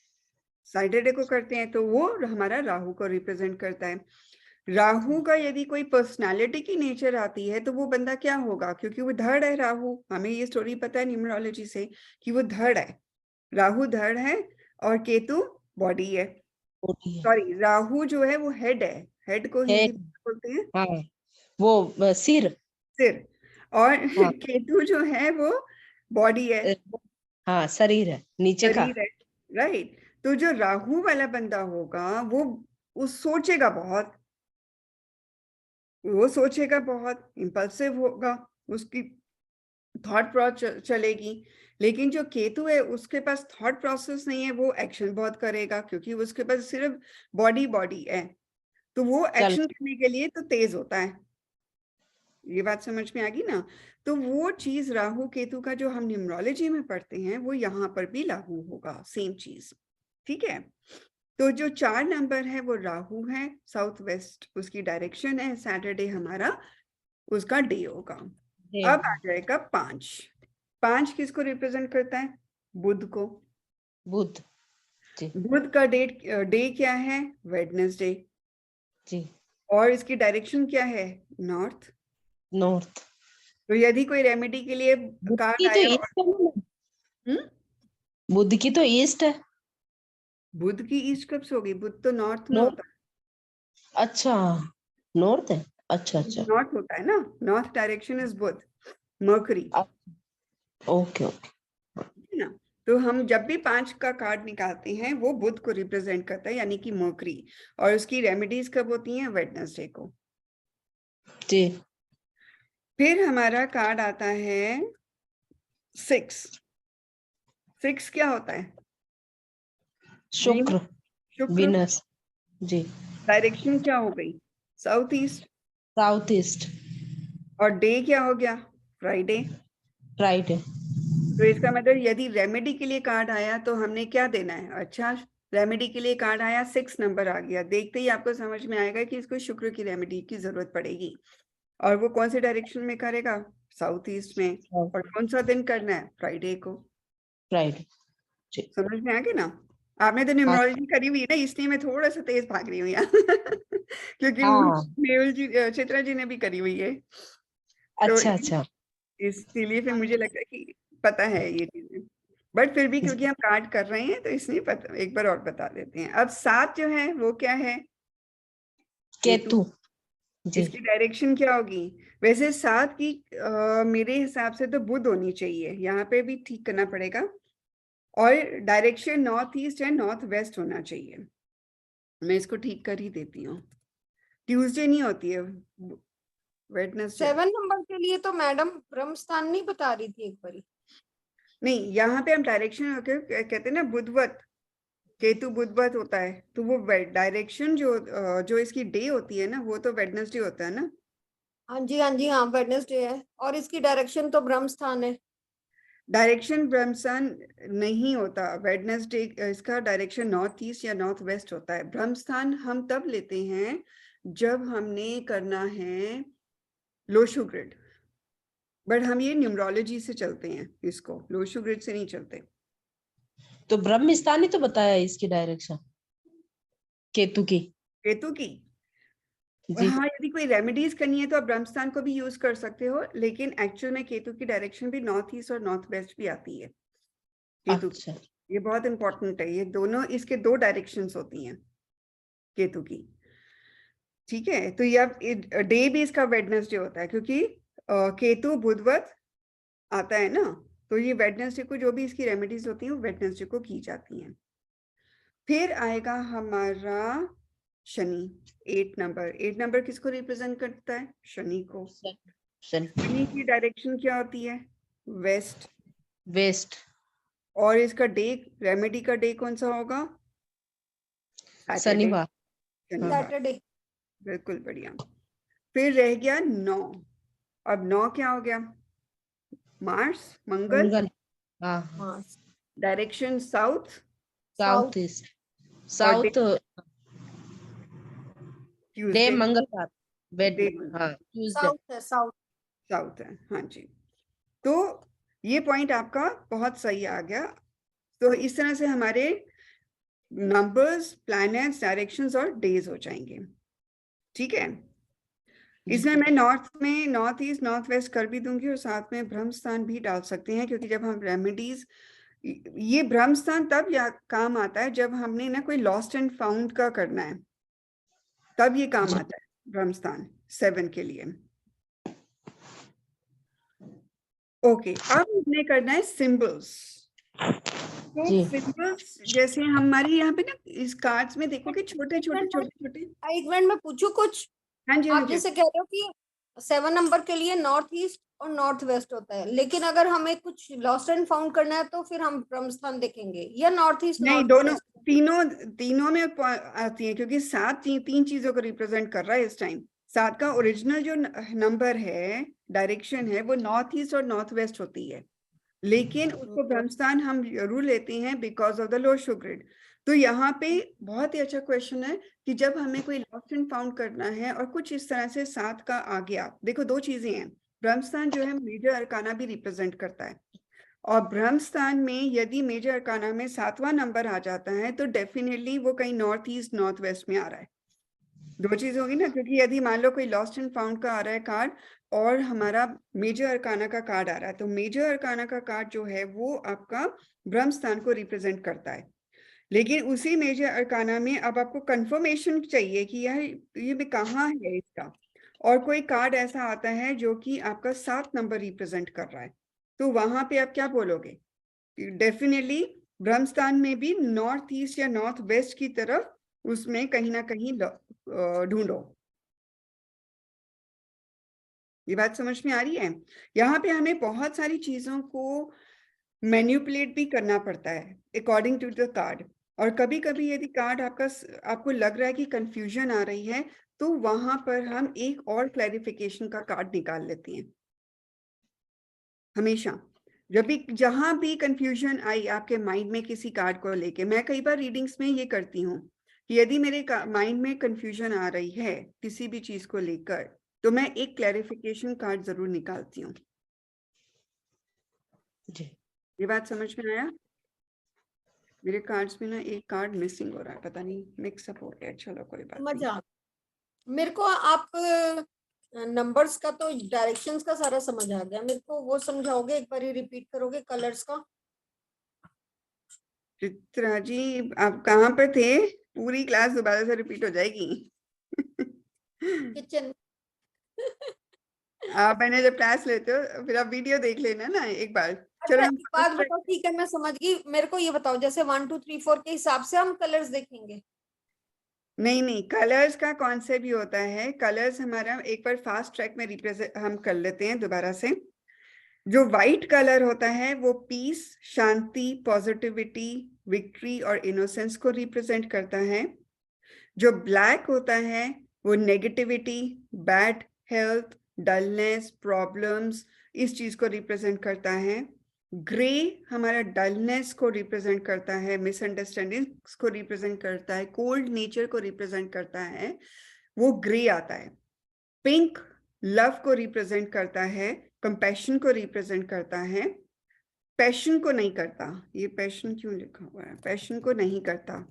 सैटरडे को करते हैं, तो वो हमारा राहु को रिप्रेजेंट करता है। राहु का यदि कोई पर्सनालिटी की नेचर आती है, तो वो बंदा क्या होगा? क्योंकि वो धड़ है राहु, हमें ये स्टोरी पता है न्यूमरोलॉजी से कि वो धड़ है। राहु धड़ है और केतु बॉडी है। सॉरी, राहु जो है वो हेड है। हेड को हिंदी में बोलते हैं? हाँ, वो सिर। सिर। और हाँ। केतु जो है वो बॉडी है। हाँ, शरीर है, नीचे का। शरीर है, राइट। तो जो राहु वाला बंदा होगा वो सोचेगा बहुत, इंपल्सिव होगा, उसकी थॉट प्रोसेस चलेगी। लेकिन जो केतु है उसके पास थॉट प्रोसेस नहीं है, वो एक्शन बहुत करेगा, क्योंकि उसके पास सिर्फ बॉडी है। तो वो एक्शन करने के लिए तो तेज होता है। ये बात समझ में आ गई ना? तो वो चीज राहु केतु का जो हम न्यूमरोलॉजी में पढ़ते हैं वो यहाँ पर भी लागू होगा, सेम चीज। ठीक है। तो जो 4 नंबर है वो राहु है, साउथ वेस्ट उसकी डायरेक्शन है, सैटरडे हमारा उसका डे होगा। अब आ जाएगा 5। 5 किसको रिप्रेजेंट करता है? बुध को। बुध। बुध का डे क्या है? वेडनेसडे। जी। और इसकी डायरेक्शन क्या है? नॉर्थ। तो यदि कोई रेमेडी के लिए कार्ड आया बुध की तो ईस्ट है। बुध की ईस्ट कब से होगी? बुध तो नॉर्थ में होता है। अच्छा, नॉर्थ है। अच्छा। नॉर्थ होता है ना, north direction is Budh, Mercury. Okay. ना, तो हम जब भी 5 का कार्ड निकालते हैं वो बुध को रिप्रेजेंट करता है, यानी कि मर्करी। और उसकी रेमेडीज कब होती हैं? वेडनेसडे को। जी। फिर हमारा कार्ड आता है 6। 6 क्या होता है? शुक्र। विनस। जी। डायरेक्शन क्या हो गई? South east. South east. और डे क्या हो गया? फ्राइडे। तो इसका मतलब यदि रेमेडी के लिए कार्ड आया तो हमने क्या देना है? अच्छा, रेमेडी के लिए कार्ड आया, 6 नंबर आ गया, देखते ही आपको समझ में आएगा कि इसको शुक्र की रेमेडी की जरूरत पड़ेगी। और वो कौन से डायरेक्शन में करेगा? साउथ ईस्ट में, और कौन सा दिन करना है, फ्राइडे को। फ्राइडे। समझ में आ गया ना? आपने तो न्यूमरोलॉजी करी हुई है ना, इसलिए मैं थोड़ा सा तेज भाग रही हूँ यहाँ क्योंकि मेहुल जी, चित्रा जी ने भी करी हुई है, तो अच्छा अच्छा। इसलिए फिर मुझे लगता है कि पता है ये चीजें, बट फिर भी क्योंकि हम कार्ड कर रहे हैं तो इसलिए पता, एक बार और बता देते हैं। अब 7 जो है वो क्या है, केतु। जी। इसकी डायरेक्शन क्या होगी? वैसे 7 की मेरे हिसाब से तो बुध होनी चाहिए, यहाँ पे भी ठीक करना पड़ेगा, और डायरेक्शन नॉर्थ ईस्ट या नॉर्थ वेस्ट होना चाहिए। मैं इसको ठीक कर ही देती हूँ। ट्यूसडे नहीं होती है, वेडनेसडे। 7 नंबर के लिए तो मैडम ब्रह्म स्थान नहीं बता रही थी एक बारी? नहीं, यहाँ पे हम डायरेक्शन कहते हैं ना, बुधवत, केतु बुधवत होता है, तो वो डायरेक्शन जो इसकी डे होती है ना, वो तो वेडनेसडे होता है ना। हाँ जी हाँ जी, हाँ वेडनेसडे है, और इसकी डायरेक्शन तो ब्रह्म स्थान है। डायरेक्शन ब्रह्मस्थान नहीं होता, वेडनेसडे इसका डायरेक्शन नॉर्थ ईस्ट या नॉर्थ वेस्ट होता है। ब्रह्मस्थान हम तब लेते हैं जब हमने करना है लोशु ग्रिड, बट हम ये न्यूमरोलॉजी से चलते हैं, इसको लोशु ग्रिड से नहीं चलते। तो ब्रह्म स्थान ही तो बताया इसकी डायरेक्शन केतु की। केतु की, जी। हाँ, यदि कोई रेमेडीज करनी है तो आप ब्रह्मस्थान को भी यूज कर सकते हो, लेकिन एक्चुअल में केतु की डायरेक्शन भी नॉर्थ ईस्ट और नॉर्थ वेस्ट भी आती है केतु की। अच्छा। ये बहुत इंपॉर्टेंट है, ये दोनों, इसके 2 डायरेक्शंस होती हैं केतु की। ठीक है, तो ये अब डे भी इसका वेडनेसडे होता है, क्योंकि केतु बुधवत आता है ना, तो ये वेडनेसडे को जो भी इसकी रेमेडीज होती हैं वो वेडनेसडे को की जाती हैं। फिर आएगा हमारा शनि, 8 नंबर किसको रिप्रेजेंट करता है? शनि को। शनि की डायरेक्शन क्या होती है? वेस्ट। वेस्ट। और इसका डे, रेमेडी का डे कौन सा होगा? सैटरडे। शनिवार। शनिवार, सैटरडे। बिल्कुल बढ़िया। फिर रह गया 9। अब 9 क्या हो गया? मार्स, मंगल। मंगल। हाँ। हाँ, डायरेक्शन साउथ। South east. और डे साउथ। Day Tuesday. मंगलवार। वेड। डे हाँ ट्यूसडे। साउथ है, साउथ। साउथ है, हाँ जी। तो ये पॉइंट आपका बहुत सही आ गया। तो इस तरह से हमारे नंबर्स, प्लैनेट्स, डायरेक्शंस और डेज हो जाएंगे। ठीक है, इसमें मैं नॉर्थ में नॉर्थ ईस्ट नॉर्थ वेस्ट कर भी दूंगी, और साथ में ब्रह्म स्थान भी डाल सकते हैं, क्योंकि जब हम रेमेडीज, ये ब्रह्म स्थान तब या काम आता है जब हमने ना कोई लॉस्ट एंड फाउंड का करना है, तब ये काम आता है ब्रह्म स्थान 7 के लिए। ओके, अब हमें करना है सिंबल्स। तो सिंबल्स जैसे हमारे यहाँ पे ना इस कार्ड्स में देखोगे छोटे छोटे छोटे छोटे। एक मिनट में पूछू कुछ? हाँ जी, हाँ आप जी। जैसे कह रहे हो कि 7 नंबर के लिए नॉर्थ ईस्ट और नॉर्थ वेस्ट होता है, लेकिन अगर हमें कुछ लॉस्ट एंड फाउंड करना है तो फिर हम ब्रह्म स्थान देखेंगे, या नॉर्थ ईस्ट नहीं, नॉर्थ दोनों, वेस्ट? तीनों में आती है, क्योंकि 7 तीन चीजों को रिप्रेजेंट कर रहा है इस टाइम। 7 का ओरिजिनल जो नंबर है, डायरेक्शन है, वो नॉर्थ ईस्ट और नॉर्थ वेस्ट होती है, लेकिन उसको ब्रह्मस्थान हम जरूर लेते हैं because of the Lo Shu grid. तो यहाँ पे बहुत ही अच्छा क्वेश्चन है कि जब हमें कोई लॉस्ट एंड फाउंड करना है और कुछ इस तरह से 7 का आ गया, देखो 2 चीजें हैं, ब्रह्मस्थान जो है मेजर अरकाना भी रिप्रेजेंट करता है, और ब्रह्मस्थान में यदि मेजर अरकाना में 7वां नंबर आ जाता है तो डेफिनेटली वो कहीं नॉर्थ ईस्ट नॉर्थ वेस्ट में आ रहा है। 2 चीज होगी ना, क्योंकि यदि मान लो कोई लॉस्ट एंड फाउंड का आ रहा है कार्ड और हमारा मेजर अरकाना का कार्ड आ रहा है, तो मेजर अरकाना का कार्ड जो है वो आपका ब्रह्मस्थान को रिप्रेजेंट करता है। लेकिन उसी मेजर अरकाना में अब आपको कंफर्मेशन चाहिए कि यार ये कहाँ है इसका, और कोई कार्ड ऐसा आता है जो कि आपका 7 नंबर रिप्रेजेंट कर रहा है, तो वहां पे आप क्या बोलोगे? डेफिनेटली ब्रह्मस्थान में भी नॉर्थ ईस्ट या नॉर्थ वेस्ट की तरफ उसमें कहीं ना कहीं ढूंढो। ये बात समझ में आ रही है? यहाँ पे हमें बहुत सारी चीजों को मैन्युपुलेट भी करना पड़ता है अकॉर्डिंग टू द कार्ड, और कभी कभी यदि कार्ड आपको लग रहा है कि कंफ्यूजन आ रही है, तो वहां पर हम एक और क्लैरिफिकेशन का कार्ड निकाल लेते हैं। हमेशा जहां भी कंफ्यूजन आई आपके माइंड में किसी कार्ड को लेके, मैं कई बार रीडिंग्स में ये करती हूँ कि यदि मेरे माइंड में कंफ्यूजन आ रही है किसी भी चीज को लेकर, तो मैं एक क्लैरिफिकेशन कार्ड जरूर निकालती हूँ। जी ये बात समझ में आया? मेरे कार्ड्स में ना एक कार्ड मिसिंग हो रहा है, पता नहीं मिक्सअप हो गया, चलो कोई बात समझ नहीं। आ मेरे को आप नंबर्स का तो डायरेक्शंस का सारा समझ आ गया, मेरे को वो समझाओगे, एक बार रिपीट करोगे कलर्स का? चित्रा जी आप कहाँ पे थे? पूरी क्लास दोबारा से रिपीट हो जाएगी। किचन। आप मैंने जब क्लास लेते हो फिर आप वीडियो देख लेना ना एक बार। चलो अच्छा हम एक बात बताओ, ठीक है मैं समझ गई, मेरे को ये बताओ जैसे 1 2 3 4 के हिसाब से हम कलर्स देखेंगे? नहीं, कलर्स का कौन से भी होता है, कलर्स हमारा एक बार फास्ट ट्रैक में रिप्रेजेंट हम कर लेते हैं दोबारा से। जो व्हाइट कलर होता है वो पीस, शांति, पॉजिटिविटी, विक्ट्री और इनोसेंस को रिप्रेजेंट करता है। जो ब्लैक होता है वो negativity, bad health, dullness, problems, इस चीज को रिप्रेजेंट करता है। ग्रे हमारा डलनेस को रिप्रेजेंट करता है, मिसअंडरस्टैंडिंग्स को रिप्रेजेंट करता है, कोल्ड नेचर को रिप्रेजेंट करता है, वो ग्रे आता है। पिंक लव को रिप्रेजेंट करता है, कंपैशन को रिप्रेजेंट करता है, पैशन को नहीं करता। ये पैशन क्यों लिखा हुआ है? पैशन को नहीं करता।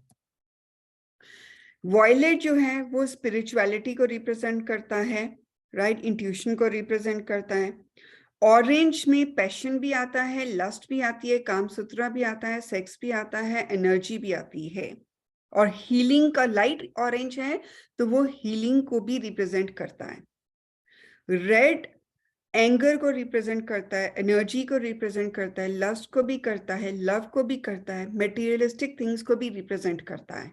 वॉयलेट जो है वो स्पिरिचुअलिटी को रिप्रेजेंट करता है, राइट, इंट्यूशन को रिप्रेजेंट करता है। ऑरेंज में पैशन भी आता है, लस्ट भी आती है, कामसूत्रा भी आता है, सेक्स भी आता है, एनर्जी भी आती है। और हीलिंग का लाइट ऑरेंज है तो वो हीलिंग को भी रिप्रेजेंट करता है। रेड एंगर को रिप्रेजेंट करता है, एनर्जी को रिप्रेजेंट करता है, लस्ट को भी करता है, लव को भी करता है, मटेरियलिस्टिक थिंग्स को भी रिप्रेजेंट करता है।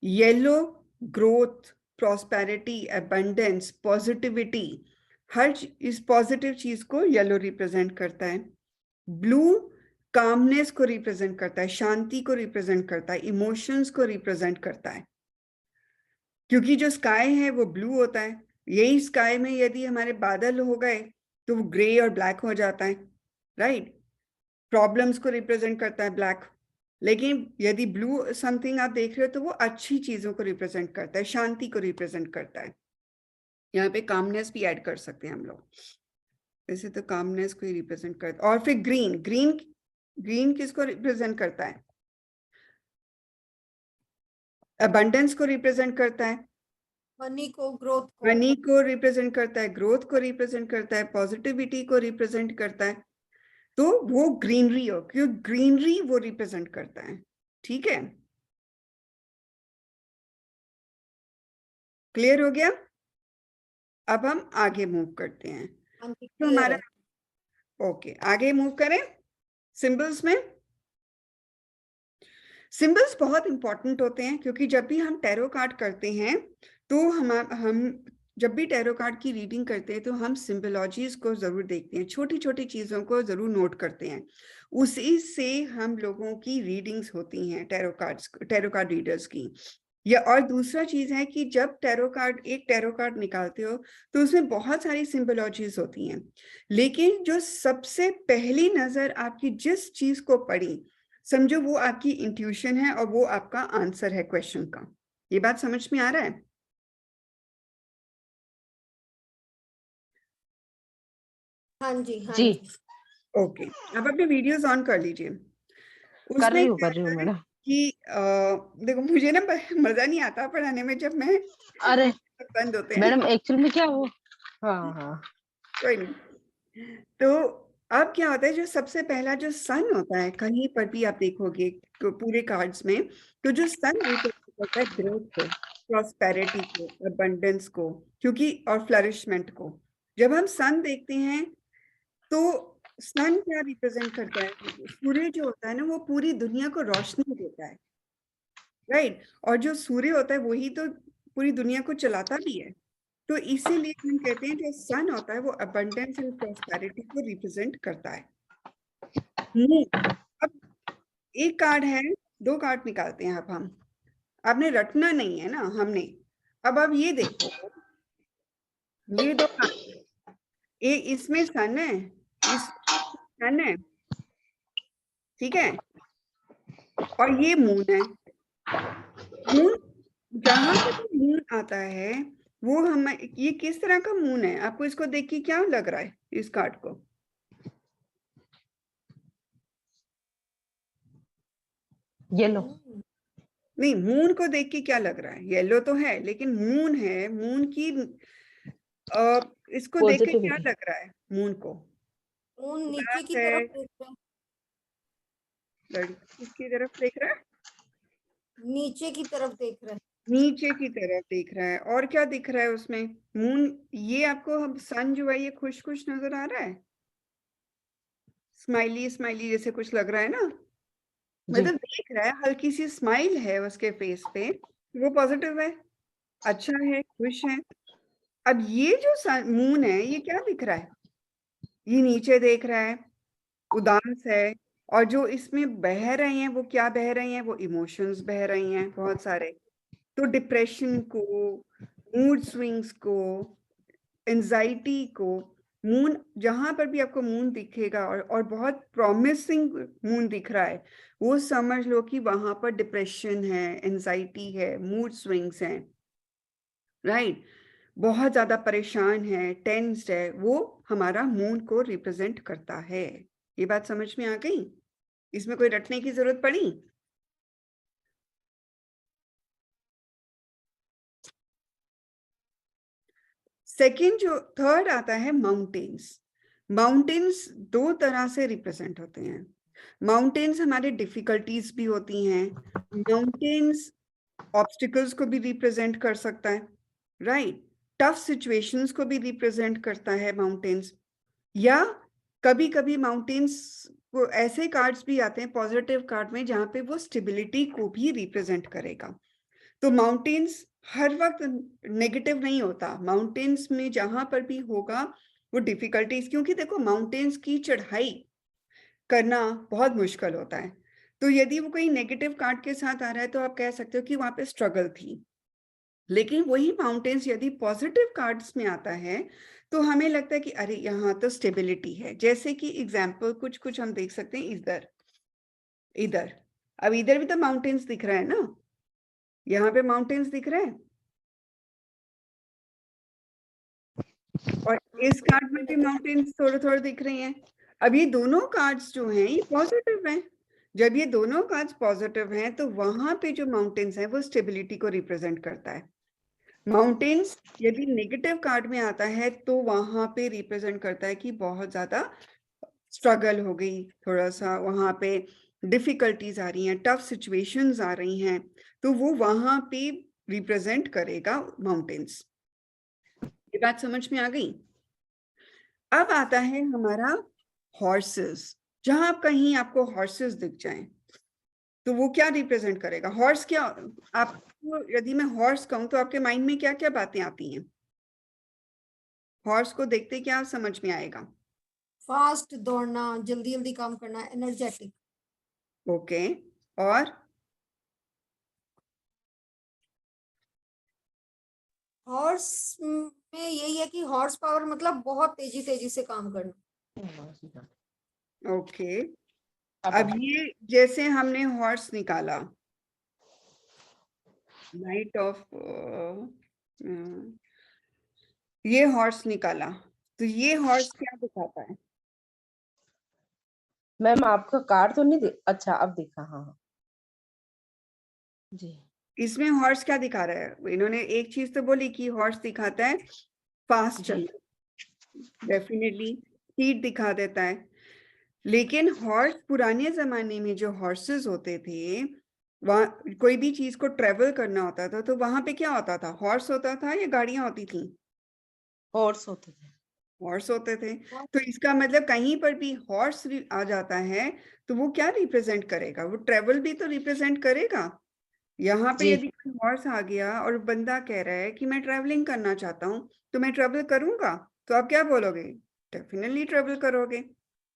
Yellow growth, prosperity, abundance, positivity, हर इस पॉजिटिव चीज को येलो रिप्रेजेंट करता है। ब्लू कामनेस को रिप्रेजेंट करता है, शांति को रिप्रेजेंट करता है, इमोशंस को रिप्रेजेंट करता है, क्योंकि जो स्काई है वो ब्लू होता है। यही स्काई में यदि हमारे बादल हो गए तो वो ग्रे और ब्लैक हो जाता है, राइट। प्रॉब्लम्स को रिप्रेजेंट करता है ब्लैक, लेकिन यदि ब्लू समथिंग आप देख रहे हो तो वो अच्छी चीजों को रिप्रेजेंट करता है, शांति को रिप्रेजेंट करता है। यहाँ पे कामनेस भी ऐड कर सकते हैं हम लोग, वैसे तो कामनेस को ही रिप्रेजेंट करता है। और फिर ग्रीन, ग्रीन किसको रिप्रेजेंट करता है? अबंडेंस को रिप्रेजेंट करता है, मनी को, ग्रोथ को। मनी को रिप्रेजेंट करता है, ग्रोथ को रिप्रेजेंट करता है, पॉजिटिविटी को रिप्रेजेंट करता है। तो वो ग्रीनरी हो, क्योंकि ग्रीनरी वो रिप्रेजेंट करता है। ठीक है, क्लियर हो गया? अब हम आगे मूव करते हैं। हाँ जी तो क्लियर हमारा है। ओके, आगे मूव करें सिंबल्स में। सिंबल्स बहुत इंपॉर्टेंट होते हैं, क्योंकि जब भी हम टैरो कार्ड करते हैं तो हम जब भी टैरो कार्ड की रीडिंग करते हैं तो हम सिंबोलॉजीज को जरूर देखते हैं, छोटी छोटी चीजों को जरूर नोट करते हैं। उसी से हम लोगों की रीडिंग्स होती हैं, टैरो कार्ड रीडर्स की। या और दूसरा चीज है कि जब एक टैरो कार्ड निकालते हो तो उसमें बहुत सारी सिंबोलॉजीज होती हैं, लेकिन जो सबसे पहली नजर आपकी जिस चीज को पड़ी, समझो वो आपकी इंट्यूशन है और वो आपका आंसर है क्वेश्चन का। ये बात समझ में आ रहा है? हाँ जी हाँ जी जी। ओके, अब अपने वीडियोस ऑन कर लीजिए। कर रही उसमें हूँ क्या कर रही हूँ होता है मैडम। कि देखो मुझे ना मजा नहीं आता पढ़ाने में जब मैं अरे बंद होते हैं। मैडम एक्चुअल में क्या हो, हाँ हाँ कोई नहीं। तो अब क्या होता है, जो सबसे पहला जो सन होता है, कहीं पर भी आप देखोगे तो पूरे कार्ड्स में, तो जो सन रिप्रेजेंट करता है ग्रोथ को, प्रॉस्पेरिटी को, अबंडेंस को, क्योंकि और फ्लरिशमेंट को। जब हम सन देखते हैं तो सन क्या रिप्रेजेंट करता है? सूर्य जो होता है ना वो पूरी दुनिया को रोशनी देता है, राइट। और जो सूर्य होता है वही तो पूरी दुनिया को चलाता भी है। तो इसीलिए हम कहते हैं जो सन होता है वो अबंडेंस एंड प्रॉस्पेरिटी को रिप्रेजेंट करता है। अब एक कार्ड है, दो कार्ड निकालते हैं अब हम। आपने रटना नहीं है ना हमने। अब आप ये देखो, ये दो कार्ड, इसमें सन है, इस सन है, ठीक है, और ये मून है। मून, जहां पे मून आता है वो हम, ये किस तरह का मून है? आपको इसको देख के क्या लग रहा है इस कार्ड को? येलो। नहीं, मून को देख के क्या लग रहा है? येलो तो है, लेकिन मून है, मून की इसको देख के क्या पॉजिटिविटी। लग रहा है मून को? मून नीचे उदास की है, तरफ देख रहा है, लड़की की तरफ देख रहा है, नीचे की तरफ देख रहा है। नीचे की तरफ देख रहा है, और क्या दिख रहा है उसमें? मून, ये आपको हम सन जो है ये खुश खुश नजर आ रहा है, स्माइली स्माइली जैसे कुछ लग रहा है ना, जी। मतलब देख रहा है, हल्की सी स्माइल है उसके फेस पे, वो पॉजिटिव है, अच्छा है, खुश है। अब ये जो मून है ये क्या दिख रहा है? ये नीचे देख रहा है, उदास है, और जो इसमें बह रहे हैं वो क्या बह रहे हैं? वो इमोशंस बह रही हैं बहुत सारे। तो डिप्रेशन को, मूड स्विंग्स को, एंजाइटी को, मून जहां पर भी आपको मून दिखेगा और बहुत प्रॉमिसिंग मून दिख रहा है, वो समझ लो कि वहां पर डिप्रेशन है, एंजाइटी है, मूड स्विंग्स हैं, राइट? बहुत ज्यादा परेशान है, टेंस्ड है, वो हमारा मून को रिप्रेजेंट करता है। ये बात समझ में आ गई? इसमें कोई रटने की जरूरत पड़ी? सेकंड, जो थर्ड आता है माउंटेन्स। माउंटेन्स दो तरह से रिप्रेजेंट होते हैं। माउंटेन्स हमारे डिफिकल्टीज भी होती हैं, माउंटेन्स ऑब्स्टिकल्स को भी रिप्रेजेंट कर सकता है, राइट? टफ सिचुएशंस को भी रिप्रेजेंट करता है माउंटेन्स। या कभी कभी माउंटेन्स को ऐसे कार्ड्स भी आते हैं पॉजिटिव कार्ड में जहां पे वो स्टेबिलिटी को भी रिप्रेजेंट करेगा। तो माउंटेन्स हर वक्त नेगेटिव नहीं होता, माउंटेन्स में जहां पर भी होगा वो डिफिकल्टीज, क्योंकि देखो माउंटेन्स की चढ़ाई करना बहुत मुश्किल होता है। तो यदि वो कोई नेगेटिव कार्ड के साथ आ रहा है तो आप कह सकते हो कि वहां पे स्ट्रगल थी। लेकिन वही माउंटेन्स यदि पॉजिटिव कार्ड्स में आता है तो हमें लगता है कि अरे यहाँ तो स्टेबिलिटी है। जैसे कि एग्जाम्पल कुछ कुछ हम देख सकते हैं इधर, इधर, अब इधर भी तो माउंटेन्स दिख रहा है ना, यहाँ पे माउंटेन्स दिख रहे हैं, और इस कार्ड में भी माउंटेन्स थोड़े थोड़े दिख रही हैं। अब ये दोनों कार्ड्स जो हैं ये पॉजिटिव हैं। जब ये दोनों कार्ड्स पॉजिटिव हैं तो वहां पे जो माउंटेन्स हैं वो स्टेबिलिटी को रिप्रेजेंट करता है। माउंटेन्स यदि नेगेटिव कार्ड में आता है तो वहां पे रिप्रेजेंट करता है कि बहुत ज्यादा स्ट्रगल हो गई, थोड़ा सा वहां पे डिफिकल्टीज आ रही हैं, टफ सिचुएशंस आ रही हैं, तो वो वहां पे रिप्रेजेंट करेगा माउंटेन्स। ये बात समझ में आ गई? अब आता है हमारा हॉर्सेस। जहां कहीं आपको हॉर्सेस दिख जाएं तो वो क्या रिप्रेजेंट करेगा? हॉर्स क्या, आपको यदि मैं हॉर्स कहूं तो आपके माइंड में क्या क्या बातें आती हैं? हॉर्स को देखते क्या समझ में आएगा? फास्ट दौड़ना, जल्दी जल्दी काम करना, एनर्जेटिक। ओके, और हॉर्स में यही है कि हॉर्स पावर मतलब बहुत तेजी तेजी से काम करना। ओके, अब ये जैसे हमने हॉर्स निकाला, नाइट ऑफ, ये हॉर्स निकाला, तो ये हॉर्स क्या दिखाता है? मैम आपका कार्ड तो नहीं अच्छा अब दिखा। हाँ हाँ जी। इसमें हॉर्स क्या दिखा रहा है? इन्होंने एक चीज तो बोली कि हॉर्स दिखाता है फास्ट जी चलना, डेफिनेटली स्पीड दिखा देता है। लेकिन हॉर्स, पुराने जमाने में जो हॉर्सेस होते थे, वहां कोई भी चीज को ट्रेवल करना होता था तो वहां पे क्या होता था? हॉर्स होता था या गाड़ियां होती थी? हॉर्स होते थे। हॉर्स होते थे। तो इसका मतलब कहीं पर भी हॉर्स आ जाता है तो वो क्या रिप्रेजेंट करेगा? वो ट्रेवल भी तो रिप्रेजेंट करेगा। यहाँ पे जी यदि कोई हॉर्स आ गया और बंदा कह रहा है कि मैं ट्रैवलिंग करना चाहता हूँ तो मैं ट्रैवल करूंगा, तो आप क्या बोलोगे? डेफिनेटली ट्रैवल करोगे।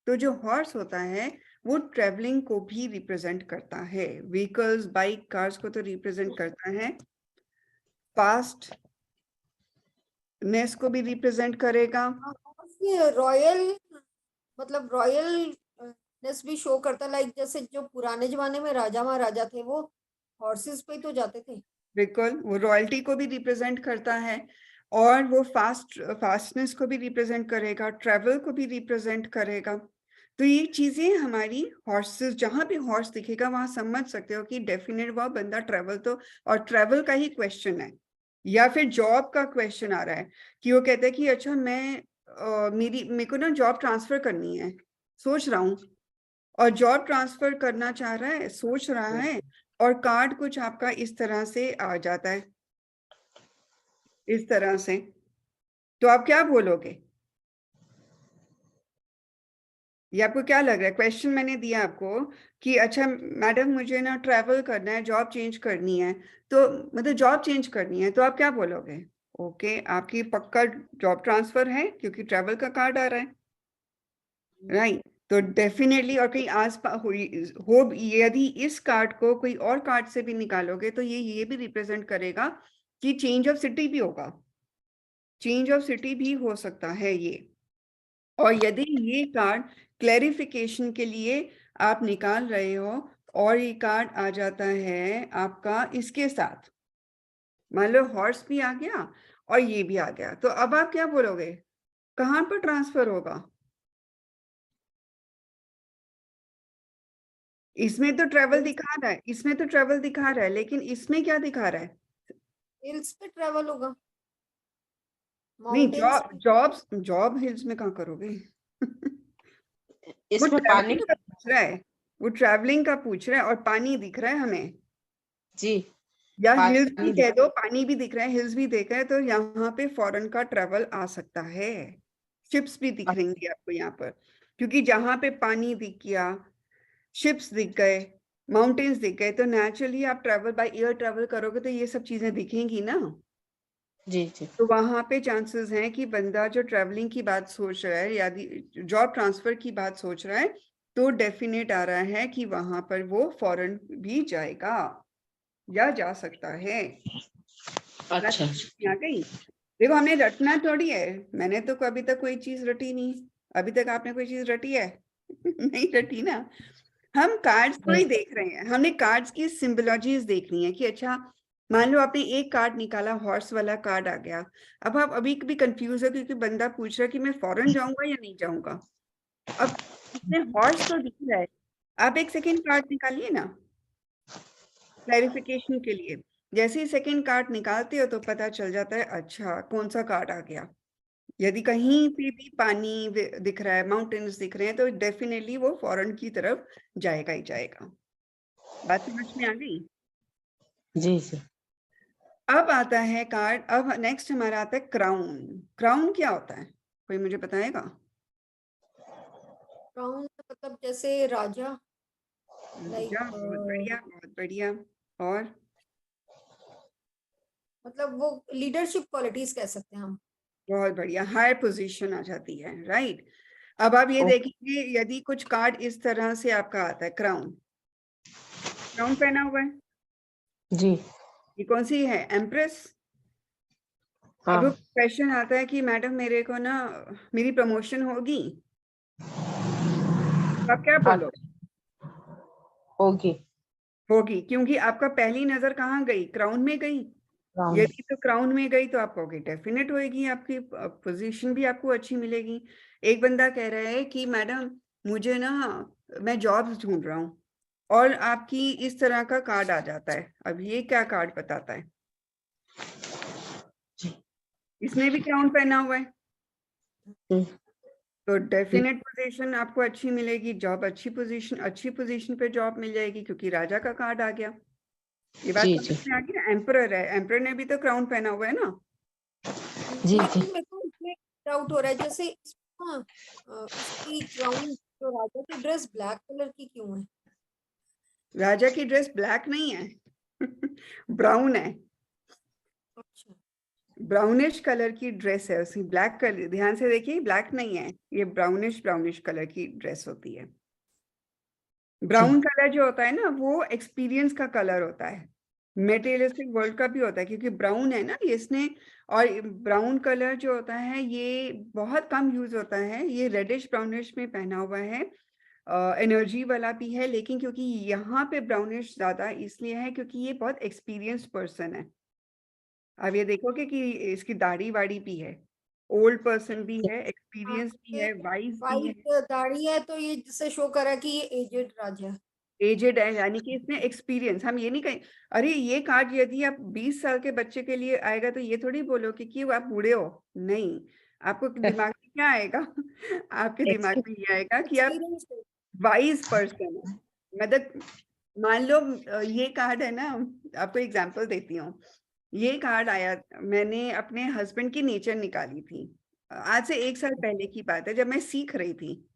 तो जो हॉर्स होता है वो ट्रैवलिंग को भी रिप्रेजेंट करता है, व्हीकल्स, बाइक, कार्स को तो रिप्रेजेंट करता है, फास्टनेस को भी रिप्रेजेंट करेगा। रॉयल, मतलब रॉयलनेस भी शो करता है। लाइक जैसे जो पुराने जमाने में राजा महाराजा थे वो हॉर्सेस पे ही तो जाते थे। बिल्कुल, वो रॉयल्टी को भी रिप्रेजेंट करता है, और वो फास्टनेस को भी रिप्रेजेंट करेगा, ट्रैवल को भी रिप्रेजेंट करेगा। तो ये चीजें हमारी हॉर्सेस, जहां पे हॉर्स दिखेगा वहां समझ सकते हो कि डेफिनेट वह बंदा ट्रेवल तो, और ट्रेवल का ही क्वेश्चन है, या फिर जॉब का क्वेश्चन आ रहा है कि वो कहते हैं कि अच्छा मेरे को ना जॉब ट्रांसफर करनी है, सोच रहा हूँ, और जॉब ट्रांसफर करना चाह रहा है, सोच रहा है, और कार्ड कुछ आपका इस तरह से आ जाता है, इस तरह से, तो आप क्या बोलोगे? ये आपको क्या लग रहा है? क्वेश्चन मैंने दिया आपको कि अच्छा मैडम मुझे ना ट्रैवल करना है, जॉब चेंज करनी है, तो मतलब जॉब चेंज करनी है, तो आप क्या बोलोगे? ओके, आपकी पक्का जॉब ट्रांसफर है क्योंकि ट्रैवल का कार्ड आ रहा है, राइट? तो डेफिनेटली, और कहीं आस पास हो, यदि इस कार्ड को कोई और कार्ड से भी निकालोगे तो ये भी रिप्रेजेंट करेगा कि चेंज ऑफ सिटी भी होगा, चेंज ऑफ सिटी भी हो सकता है ये। और यदि ये कार्ड क्लैरिफिकेशन के लिए आप निकाल रहे हो और ये कार्ड आ जाता है आपका इसके साथ, मान लो हॉर्स भी आ गया और ये भी आ गया, तो अब आप क्या बोलोगे? कहाँ पर ट्रांसफर होगा? इसमें तो ट्रेवल दिखा रहा है, इसमें तो ट्रेवल दिखा रहा है, लेकिन इसमें क्या दिखा रहा है? हिल्स पे ट्रेवल होगा, नहीं, माउंटेन्स पे। जॉब हिल्स में कहाँ करोगे? वो इसमें पानी ट्रैवलिंग का पूछ रहा है, वो ट्रैवलिंग का पूछ रहा है, और पानी दिख रहा है हमें, जी या हिल्स भी पानी कह दो, पानी भी दिख रहा है, हिल्स भी देख रहे हैं, तो यहाँ पे फॉरेन का ट्रेवल आ सकता है, शिप्स भी दिख रही हैं आपको यहाँ पर, क्योंकि जहाँ पे पानी दिख गया, शिप्स दिख गए, माउंटेन्स दिख गए, तो नेचुरली आप ट्रेवल बाय एयर ट्रेवल करोगे तो ये सब चीजें दिखेंगी ना, जी जी तो वहां पे चांसेस हैं कि बंदा जो ट्रैवलिंग की बात सोच रहा है या जॉब ट्रांसफर की बात सोच रहा है, तो डेफिनेट आ रहा है कि वहां पर वो फॉरेन भी जाएगा या जा सकता है। बात अच्छा समझ में आ गई? देखो, हमने रटना थोड़ी है, मैंने तो कभी तक कोई चीज रटी नहीं, अभी तक आपने कोई चीज रटी है? नहीं रटी ना। हम कार्ड्स को ही नहीं देख रहे हैं, हमने कार्ड्स की सिंबोलॉजीज देखनी है कि अच्छा मान लो आपने एक कार्ड निकाला, हॉर्स वाला कार्ड आ गया, अब आप अभी भी कंफ्यूज हो क्योंकि बंदा पूछ रहा है कि मैं फॉरेन जाऊंगा या नहीं जाऊंगा। अब इसमें हॉर्स तो दिख रहा है, आप एक सेकेंड कार्ड निकालिए ना क्लैरिफिकेशन के लिए, जैसे ही सेकेंड कार्ड निकालते हो तो पता चल जाता है अच्छा कौन सा कार्ड आ गया। यदि कहीं पे भी पानी दिख रहा है, माउंटेन्स दिख रहे हैं, तो डेफिनेटली वो फॉरेन की तरफ जाएगा ही जाएगा। बात समझ में आ गई? जी जी अब आता है कार्ड, अब नेक्स्ट हमारा आता है क्राउन। क्राउन क्या होता है, कोई मुझे बताएगा? क्राउन मतलब जैसे राजा, लाइक राजा, बहुत बढ़िया बहुत बढ़िया। और मतलब वो लीडरशिप क्वालिटीज कह सकते हैं हम। बहुत बढ़िया, हायर पोजीशन आ जाती है, राइट? अब आप ये ओ, देखेंगे यदि कुछ कार्ड इस तरह से आपका आता है, क्राउन, क्राउन पहना हुआ है, जी ये कौन सी है? एम्प्रेस। अब हाँ क्वेश्चन आता है कि मैडम मेरे को ना मेरी प्रमोशन होगी, तो आप क्या हाँ बोलो? होगी होगी, क्योंकि आपका पहली नजर कहाँ गई? क्राउन में गई। राउंड यदि तो क्राउन में गई तो आप कहोगे डेफिनेट होएगी, आपकी पोजीशन भी आपको अच्छी मिलेगी। एक बंदा कह रहा है कि मैडम मुझे ना, मैं जॉब ढूंढ रहा हूँ, और आपकी इस तरह का कार्ड आ जाता है, अब ये क्या कार्ड बताता है? इसने भी क्राउन पहना हुआ है, तो डेफिनेट पोजीशन आपको अच्छी मिलेगी, जॉब अच्छी पोजीशन पे जॉब मिल जाएगी क्योंकि राजा का कार्ड आ गया। ये बात जी समझ जी में आ गई ना? एम्परर है, एम्परर ने भी तो क्राउन पहना हुआ है ना। जी जी लेकिन मेरे को इसमें डाउट हो रहा है, जैसे हाँ, उसकी क्राउन जो राजा की ड्रेस ब्लैक कलर की क्यों है? राजा की ड्रेस ब्लैक नहीं है, ब्राउन है, अच्छा। ब्राउनिश कलर की ड्रेस है उसकी, ब्लैक कलर, ध्यान से देखिए, ब्लैक नहीं है, ये ब्राउनिश ब्राउनिश कलर की ड्रेस होती है। जी ब्राउन कलर जो होता है ना, वो एक्सपीरियंस का कलर होता है, मेटेरियलिस्टिक वर्ल्ड का भी होता है, क्योंकि ब्राउन है ना ये इसने, और ब्राउन कलर जो होता है ये बहुत कम यूज होता है, ये रेडिश ब्राउनिश में पहना हुआ है, एनर्जी वाला भी है, लेकिन क्योंकि यहाँ पे ब्राउनिश ज्यादा इसलिए है क्योंकि ये बहुत एक्सपीरियंस्ड पर्सन है। अब ये देखोगे कि इसकी दाढ़ी वाड़ी भी है, ओल्ड पर्सन भी है, एक्सपीरियंस भी है, वाइज भी है, वाइट दाढ़ी है तो ये जिससे शो कर रहा है कि ये एजेड राजा है। एजेड है, यानी कि इसमें एक्सपीरियंस। हम ये नहीं कहें अरे ये कार्ड यदि आप 20 साल के बच्चे के लिए आएगा तो ये थोड़ी बोलो कि आप बूढ़े हो। नहीं, आपको दिमाग में क्या आएगा आपके दिमाग में ये आएगा कि आप एक्सपीरियंस वाइज पर्सन है। मतलब मान लो ये कार्ड है ना, आपको एग्जांपल देती हूँ। ये कार्ड आया, मैंने अपने हस्बैंड की नेचर निकाली थी। आज से 1 साल पहले की बात है, जब मैं सीख रही थी।